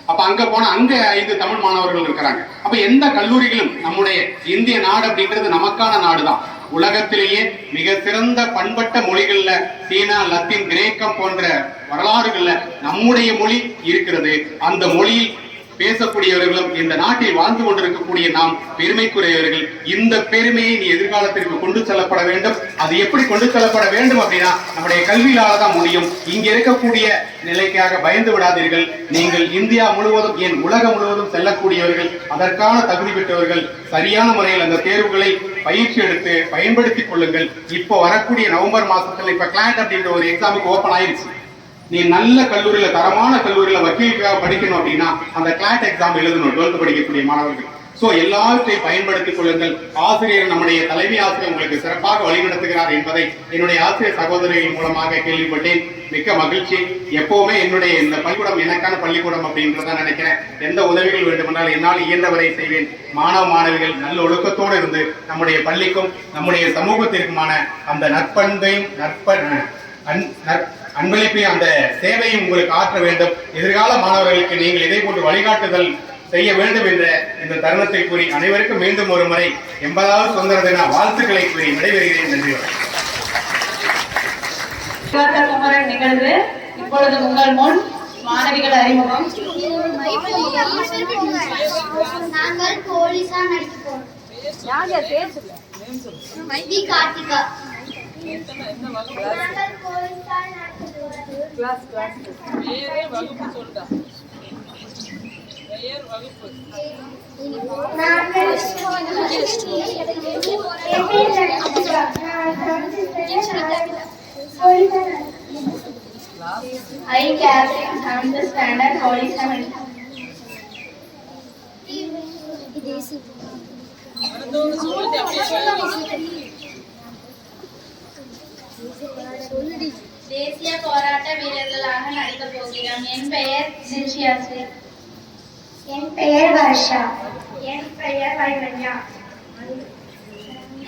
அப்ப அங்க போனா அங்க 5 தமிழ் மாணவர்கள் இருக்கிறாங்க. அப்ப எந்த கல்லூரிகளும் நம்முடைய இந்திய நாடு அப்படின்றது நமக்கான நாடுதான். உலகத்திலேயே மிக சிறந்த பண்பட்ட மொழிகள்ல சீனா, லத்தீன், கிரேக்கம் போன்ற வரலாறுகள்ல நம்முடைய மொழி இருக்கிறது. அந்த மொழியில் பேசக்கூடியவர்களும் இந்த நாட்டில் வாழ்ந்து கொண்டிருக்கக்கூடிய நாம் பெருமைக்குரியவர்கள். இந்த பெருமையை நீ எதிர்காலத்திற்கு கொண்டு செல்லப்பட வேண்டும். அது எப்படி கொண்டு செல்லப்பட வேண்டும் அப்படின்னா நம்முடைய கல்வியால தான் முடியும். இங்க இருக்கக்கூடிய நிலைக்காக பயந்து விடாதீர்கள். நீங்கள் இந்தியா முழுவதும், ஏன் உலகம் முழுவதும் செல்லக்கூடியவர்கள், அதற்கான தகுதி பெற்றவர்கள். சரியான முறையில் அந்த தேர்வுகளை பயிற்சி எடுத்து பயன்படுத்திக் கொள்ளுங்கள். இப்போ வரக்கூடிய நவம்பர் மாசத்துல இப்ப கிளாட் அப்படின்ற ஒரு எக்ஸாமுக்கு ஓபன் ஆயிடுச்சு. நீ நல்ல கல்லூரியில, தரமான கல்லூரியில வக்கீலுக்காக படிக்கணும் அப்படின்னா அந்த கிளாட் எக்ஸாம் எழுதணும். 12th படிக்கக்கூடிய மாணவர்கள் சோ எல்லாவற்றையும் பயன்படுத்திக் கொள்ளுங்கள். ஆசிரியர், நம்முடைய தலைமை ஆசிரியர் உங்களுக்கு சிறப்பாக வழிநடத்துகிறார் என்பதை என்னுடைய ஆசிரியர் சகோதரிகள் மூலமாக கேள்விப்பட்டேன். மிக்க மகிழ்ச்சி. எப்பவுமே என்னுடைய இந்த பள்ளிக்கூடம் எனக்கான பள்ளிக்கூடம் அப்படின்றத நினைக்கிறேன். எந்த உதவிகள் வேண்டுமென்றால் என்னால் இயன்றவரை செய்வேன். மாணவ மாணவிகள் நல்ல ஒழுக்கத்தோடு இருந்து நம்முடைய பள்ளிக்கும் நம்முடைய சமூகத்திற்குமான அந்த நற்பண்பையும் அன்பளிப்பையும் அந்த சேவையும் உங்களுக்கு ஆற்ற வேண்டும். எதிர்கால மாணவர்களுக்கு நீங்கள் இதை போன்று வழிகாட்டுதல் செய்ய வேண்டும் என்ற இந்த தருணத்தை கூறி அனைவருக்கும் மீண்டும் ஒரு முறை 80வது சுதந்திர தின வாழ்த்துக்களை கூறி விடைபெறுகிறேன். நன்றி. குமரன் நிகழ்வு இப்பொழுது உங்கள் முன் மாணவிகள் அறிமுகம். நாங்கள் போலீஸா நடிப்போம். கார்த்திகா. நாங்கள் போலீஸா I Catherine, I'm the standard police தேசிய போராட்ட வீரர்களாக நடிக்கப் போகிறோம். என் பெயர் சில்ஷியாஸ்ரீ. என் பெயர் வர்ஷா. என் பெயர் வைமன்யா.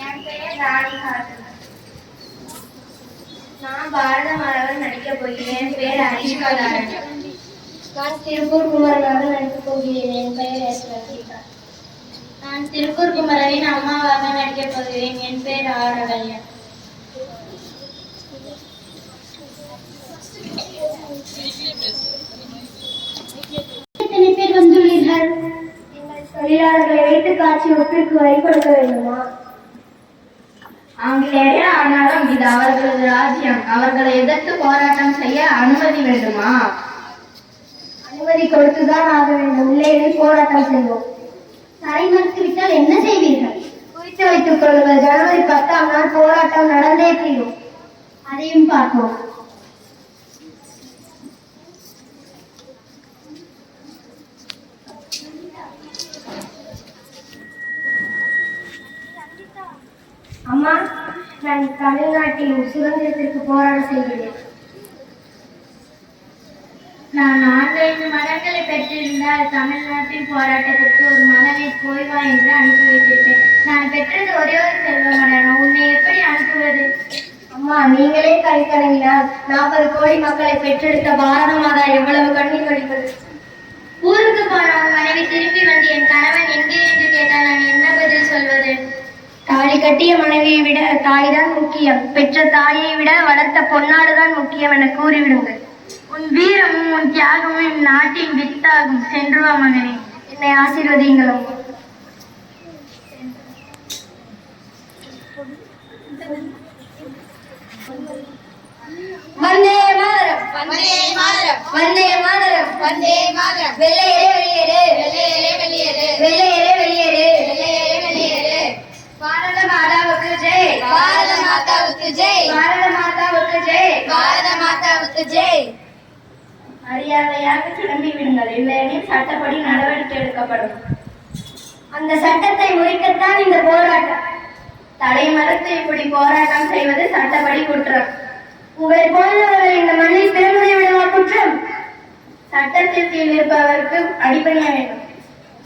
என் பெயர் ராணி கார்த்திக். நான் பாரத மாதவன் நடிக்கப் போகிறேன். என் பெயர் அனிஷ்கா தாரன். நான் திருப்பூர் குமரனாக நடிக்கப் போகிறேன். என் பெயர் எஸ் ரசிகா. நான் திருப்பூர் குமரனின் அம்மாவாக நடிக்கப் போகிறேன். என் பெயர் ஆர் அகல்யா. எத்தனை பேர் வந்துள்ளீர்கள்? எங்கள் தொழிலாளர்களை வைத்து காட்சி ஒப்பிற்கு வரி கொடுக்க வேண்டுமா? ஆங்கிலேயர் ஆனாலும் இது அவர்களது ராஜ்யம். அவர்களை எதிர்த்து போராட்டம் செய்ய அனுமதி வேண்டுமா? அனுமதி கொடுத்துதான் ஆக வேண்டும். இல்லையே போராட்டம் செய்வோம். தடை மறுத்துவிட்டால் என்ன செய்வீர்கள்? குறித்து வைத்துக் கொள்ளுங்கள். ஜனவரி 10ஆம் நாள் போராட்டம் நடந்தே தீரும். அதையும் பார்ப்போம். அம்மா, நான் தமிழ்நாட்டின் சுதந்திரத்திற்கு போராட செய்கிறேன். நான் 4-5 மடங்களை பெற்றிருந்தால் தமிழ்நாட்டின் போராட்டத்திற்கு ஒரு மகனை போய் வா என்று அனுப்பி வைத்திருப்பேன். நான் பெற்றது ஒரே ஒரு செல்வமடா. உன்னை எப்படி அனுப்புவது? அம்மா, நீங்களே கை கலங்கினால் 40 கோடி மக்களை பெற்றெடுத்த பாரத மாதா எவ்வளவு கண்ணீர் வடிப்பது? ஊருக்கு போன மனைவி திரும்பி வந்து என் கணவன் எங்கே என்று கேட்டால் நான் என்ன பதில் சொல்வது? தாலி கட்டிய மனைவியை விட தாய்தான் முக்கியம், பெற்ற தாயை விட வளர்த்த பொன்னாடுதான் முக்கியம் என கூறிவிடுங்கள். உன் வீரமும் உன் தியாகமும் என் நாட்டின் வித்தாகும். சென்று வா மகனே. என்னை ஆசீர்வதிங்களும். வந்தே மாதரம், வந்தே மாதரம், வந்தே மாதரம், வந்தே மாதரம். வெள்ளையரே வெளியேறு, வெள்ளையரே வெளியேறு, வெள்ளையரே வெளியேறு, வெள்ளையரே வெளியேறு. பாரத மாதாவுக்கு ஜெய், பாரத மாதாவுக்கு ஜெய், பாரத மாதாவுக்கு ஜெய், பாரத மாதாவுக்கு ஜெய். மரியாதையாக கிளம்பி விடுங்கள், இல்லையெனில் சட்டப்படி நடவடிக்கை எடுக்கப்படும். அந்த சட்டத்தை முறிக்கத்தான் இந்த போராட்டம். தடை மறுத்து இப்படி போராட்டம் செய்வது சட்டப்படி குற்றம். உங்களை போன்றவர்கள் இந்த மண்ணில் பிறந்ததை விடுவா குற்றம்? சட்டத்தின் கீழ் இருப்பவருக்கு அடிபணிய வேண்டும்.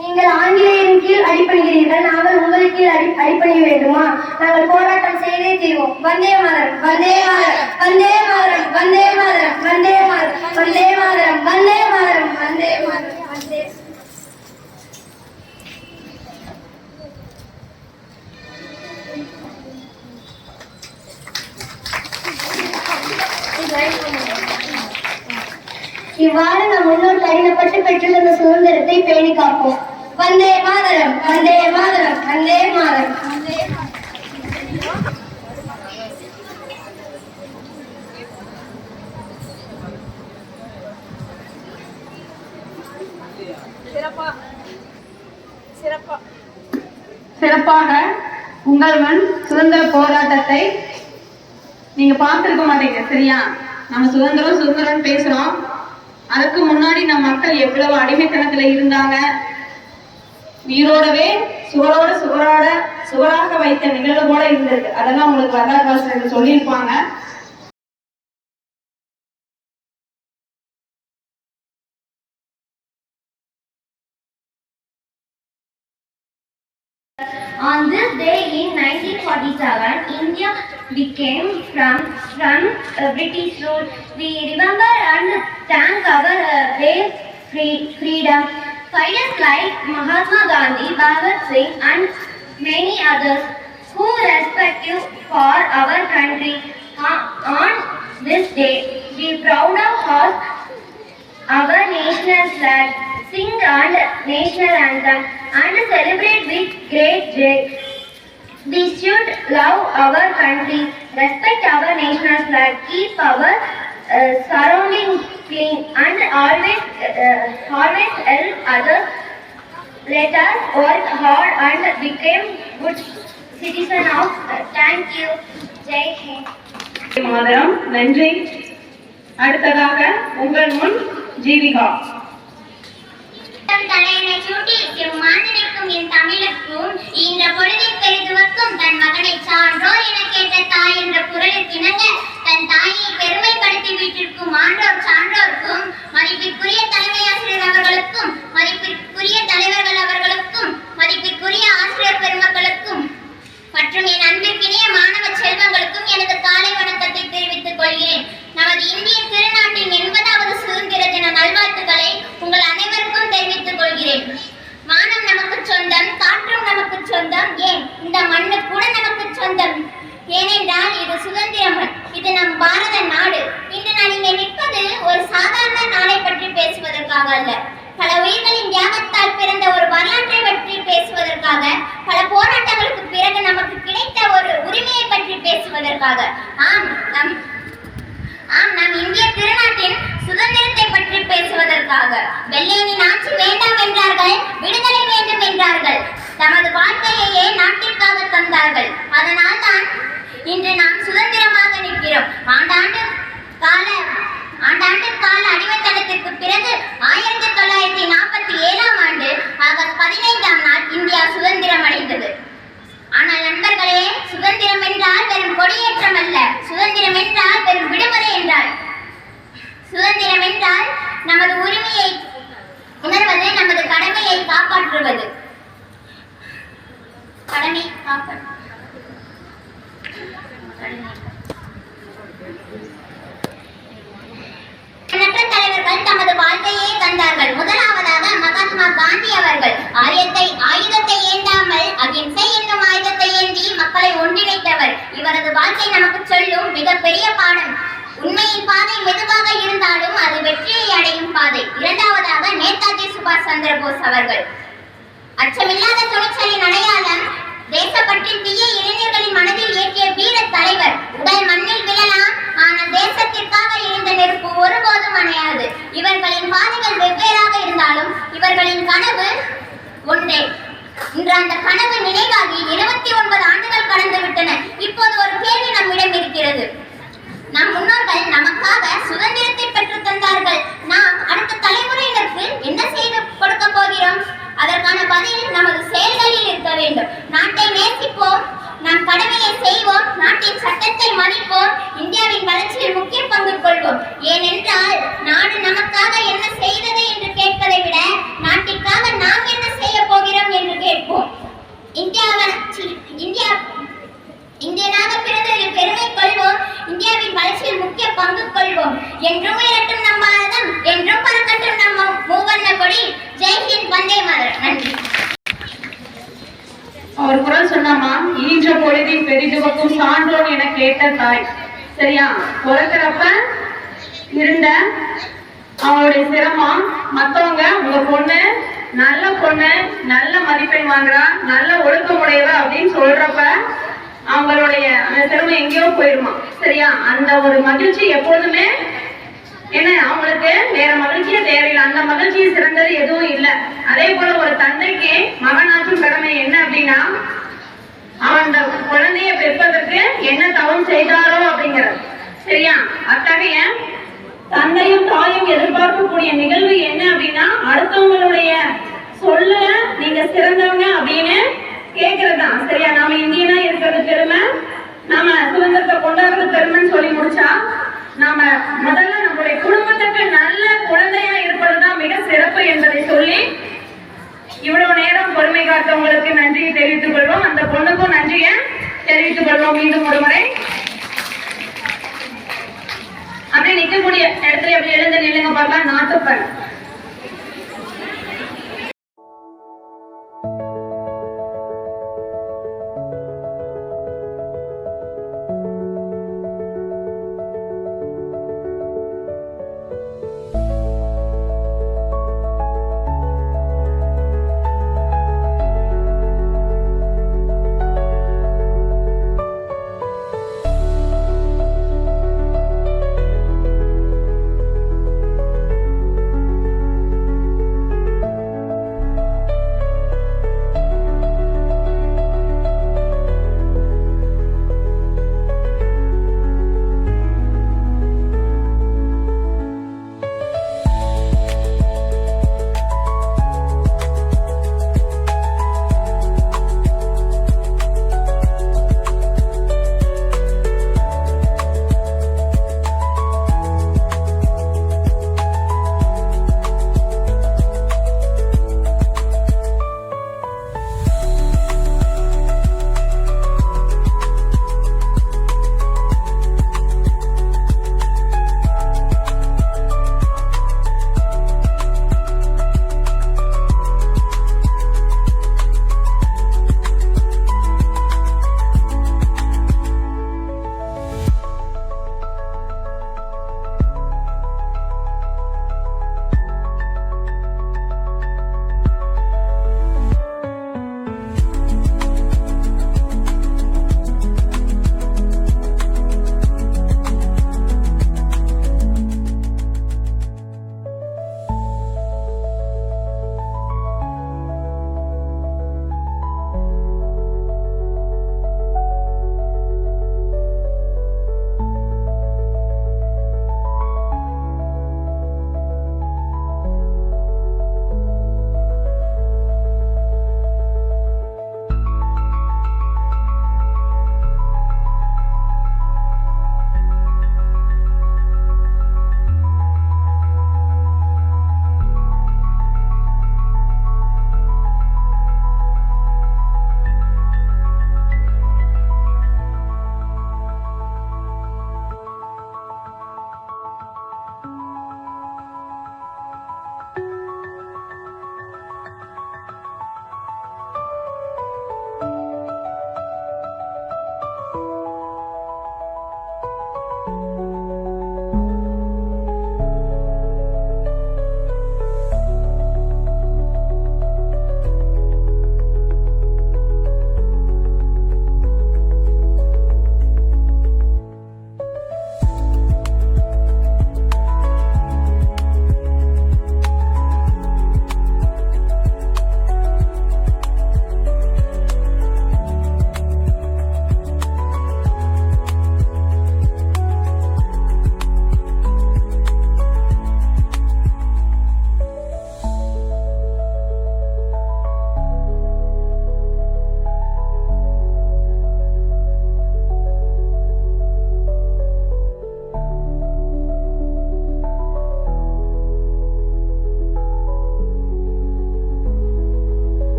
நீங்கள் ஆங்கிலேயரின் கீழ் அடிபணிகிறீர்கள், நாங்கள் உங்கள் கீழ் அடிபணிய வேண்டுமா? நாங்கள் போராட்டம் செய்தே தீர்வோம். வந்தே மாதரம், வந்தே மாதரம், வந்தே மாதரம், வந்தே மாதரம், வந்தே மாதரம், வந்தே மாதரம், வந்தே மாதரம், வந்தே மாதரம், வந்தே. இவ்வாறு நம் முன்னோர் கடினப்பட்டு பெற்றுள்ள சுதந்திரத்தை பேணி காப்போம். வந்தே மாதரம், வந்தே மாதரம், வந்தே மாதரம், வந்தே மாதரம். சிறப்பாக உங்கள் முன் சுதந்திர போராட்டத்தை நீங்க பார்த்திருக்க மாட்டீங்க, சரியா? நம்ம சுதந்திரம் பேசுறோம். அதுக்கு முன்னாடி நம்ம மக்கள் எவ்வளவு அடிமைத்தனத்துல இருந்தாங்க, உயிரோடவே சுவராக வைத்த நிகழ்வு போல இருந்திருக்கு. அதெல்லாம் உங்களுக்கு வரலாற்று ஆசிரியர்கள் சொல்லியிருப்பாங்க. On this day in 1947, India became from British rule. We remember and thank our brave freedom fighters like Mahatma Gandhi, Bhagat Singh, and many others who respected for our country. On this day, we proud of our national flag, sing and national anthem, and celebrate with great joy. We should love our country, respect our national flag, keep our surroundings clean, and always help others. Let us work hard and become good citizen of. Thank you. Jai Hind. Mataram. நன்றி. அடுத்ததாக உங்கள் முன் ஜீவிகா. தலையணை சூட்டி மாந்தனுக்கும் என் தமிழுக்கும் இந்த பொழுதில் பெரிதுவக்கும் தன் மகனை சான்றோர் என கேட்ட தாய் என்ற குரலுக்கிணங்க தன் தாயை பெருமைப்படுத்தி வீட்டிற்கும் ஆன்றோர் சான்றோருக்கும் மதிப்பிற்குரிய தலைமையாசிரியர் அவர்களுக்கும் மதிப்பிற்குரிய தலைவர்கள் அவர்களுக்கும் மதிப்பிற்குரிய ஆசிரியர் பெருமக்களுக்கும் மற்றும் என் அன்பிற்கினிய மாணவ செல்வங்களுக்கும் எனது காலை வணக்கத்தை தெரிவித்துக் கொள்கிறேன். நமது இந்திய திருநாட்டின் 80வது சுதந்திர தின நல்வாழ்த்துக்களை உங்கள் அனைவருக்கும் தெரிவித்துக் கொள்கிறேன். வானம் நமக்கு சொந்தம், காற்றும் நமக்கு சொந்தம், ஏன் இந்த மண்ணு கூட நமக்கு சொந்தம். ஏனென்றால் இது சுதந்திரம், இது நம் பாரத நாடு. இன்று நான் இங்கே நிற்பது ஒரு சாதாரண நாளை பற்றி பேசுவதற்காக அல்ல, பல உயிர்களின் தியாகத்தால் பிறந்த ஒரு வரலாற்றை பற்றி பேசுவதற்காக, பல போராட்டங்களுக்கு பிறகு நமக்கு கிடைத்த ஒரு உரிமையை பற்றி பேசுவதற்காக. நம் இந்திய திருநாட்டின் சுதந்திரத்தை பற்றி பேசுவதற்காக. வெள்ளையனின் ஆட்சி வேண்டாம் என்றார்கள், விடுதலை வேண்டும் என்றார்கள், தமது வாழ்க்கையையே நாட்டிற்காக தந்தார்கள். அதனால் தான் இன்று நாம் சுதந்திரமாக நிற்கிறோம். ஆண்டாண்டு கால அடிமைத்தனத்திற்கு பிறகு 1947ஆம் ஆண்டு ஆகஸ்ட் 15ஆம் நாள் இந்தியா சுதந்திரம் அடைந்தது. ஆனால் நண்பர்களே, சுதந்திரம் என்றால் வெறும் கொடியேற்றம் அல்ல, சுதந்திரம் என்றால் வெறும் விடுமுறை என்றால். சுதந்திரம் என்றால் நமது உரிமையை உணர்வது, நமது கடமையை காப்பாற்றுவது. எண்ணற்ற தலைவர்கள் தமது வாழ்க்கையே தந்தார்கள். முதலாவதாக மகாத்மா காந்தி அவர்கள் ஆயுதத்தை ஏந்தாமல் அகிம்சை என்னும் ஆயுதத்தை ஏந்தி மக்களை ஒன்றிணைத்தவர். இவரது வாழ்க்கை நமக்கு சொல்லும் மிகப்பெரிய பாடம். உண்மையின் பாதை மெதுவாக இருந்தாலும் அது வெற்றியை அடையும் பாதை. இரண்டாவதாக நேதாஜி சுபாஷ் சந்திர போஸ் அவர்கள். அச்சமில்லாத துணிச்சலின் அடையாளம், தேசப்பற்றின் தீய இளைஞர்களின் மனதில் ஏற்றிய வீர தலைவர். உடல் மண்ணில் விழலாம், ஆனால் தேசத்திற்காக இருந்த நெருப்பு ஒருபோதும் அணையாது. இவர்களின் பாதைகள் வெவ்வேறாக இருந்தாலும் இவர்களின் கனவு ஒன்றே. இன்று அந்த கனவு நினைவாகி 29 ஆண்டுகள் கடந்து விட்டன. இப்போது ஒரு கேள்வி நம்மிடம் இருக்கிறது. நம் முன்னோர்கள் நமக்காக சுதந்திரத்தை பெற்று தந்தார்கள். நாம் அடுத்த தலைமுறையினருக்கு என்ன செய்து கொடுக்க போகிறோம்? அதற்கான பதில் நமது செயல்களில் இருக்க வேண்டும். நாட்டை நேசிப்போம், நம் கடமையை செய்வோம், நாட்டின் சட்டத்தை மதிப்போம், இந்தியாவின் வளர்ச்சியில் முக்கிய பங்கு கொள்வோம். ஏனென்றால் நாடு நமக்காக என்ன செய்தது என்று கேட்பதை விட நாட்டிற்காக நாம் என்ன செய்ய போகிறோம் என்று கேட்போம். இந்தியனாக பிறந்ததில் பெருமை கொள்வோம், இந்தியாவின் வளர்ச்சியில் முக்கிய பங்கு கொள்வோம். என்றும் உயரட்டும் நம் பாரதம், என்றும் பறக்கட்டும் நம்ம மூவர்ண கொடி. ஜெய் ஹிந்த், வந்தே மாதரம். நன்றி. அவர் குரல் சொன்னாமா, ஈன்ற பொழுதில் பெரிதுவக்கும் சான்றோன் என கேட்ட தாய். சரியா? பிறக்கிறப்ப இருந்த அவங்களுடைய சிரமம், மற்றவங்க உங்க பொண்ணு நல்ல மதிப்பெண் வாங்குறா, நல்ல ஒழுக்கமுடையவ அப்படின்னு சொல்றப்ப அவங்களுடைய அந்த திறமை எங்கேயோ போயிருமா. சரியா? அந்த ஒரு மகிழ்ச்சி எப்போதுமே என்ன, அவங்களுக்கு வேற மகிழ்ச்சியே தேவையில்லை. அந்த மகிழ்ச்சியை சிறந்தது எதுவும் இல்லை. அதே போல ஒரு தந்தைக்கு மகனாற்றும் கடமை என்ன அப்படின்னா, அவன் அந்த குழந்தைய பெற்பதற்கு என்ன தவம் செய்தாரோ அப்படிங்கிறது. சரியா? அத்தகைய தந்தையும் தாயும் எதிர்பார்க்கக்கூடிய நிகழ்வு என்ன அப்படின்னா, அடுத்தவங்களுடைய சொல்ல நீங்க சிறந்தவங்க அப்படின்னு கேட்கறதுதான் சரியா. நாம இந்தியனா இருக்கிறது பெருமை, நாம சுதந்திரத்தை கொண்டாடுறது பெருமைன்னு சொல்லி முடிச்சா, நாம முதல்ல நம்மளுடைய குடும்பத்துக்கு நல்ல குழந்தையா இருப்பதுதான் மிக சிறப்பு என்பதை சொல்லி இவ்வளவு நேரம் பொறுமை காத்தவங்களுக்கு நன்றியை தெரிவித்துக் கொள்வோம். அந்த பொண்ணுக்கும் நன்றியை தெரிவித்துக் கொள்வோம். மீண்டும் ஒரு முறை அப்படியே நிக்கக்கூடிய இடத்துல எப்படி எழுந்து நில்லுங்க பார்க்கலாம். நாட்டுப்பண்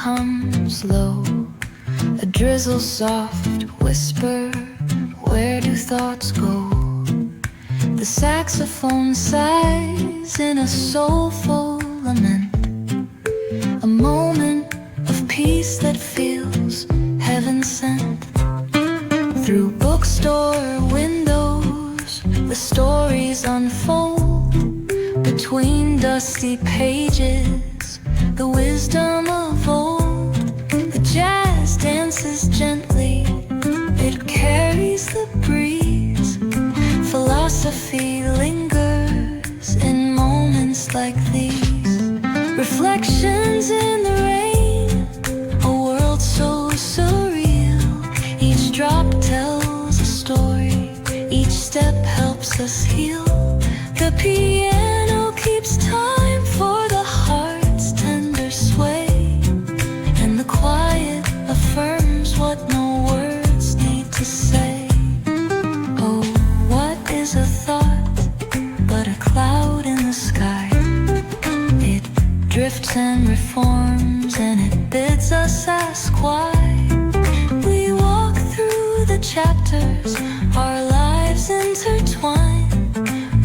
comes low, a drizzle soft whisper, where do thoughts go? The saxophone sighs in a soulful lament, a moment of peace that feels heaven sent. Through bookstore windows, the stories unfold. Between dusty pages, the wisdom of old. The jazz dances gently, it carries the breeze. Philosophy lingers in moments like these. Reflections in the rain, a world so surreal. Each drop tells a story, each step helps us heal. The piano keeps time for the heart's tender sway, and the quiet affirms what no words need to say. Oh, what is a thought but a cloud in the sky? It drifts and reforms, and it bids us ask why. We walk through the chapters, our lives intertwine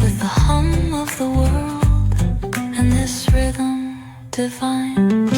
with the hum of the world and this rhythm divine.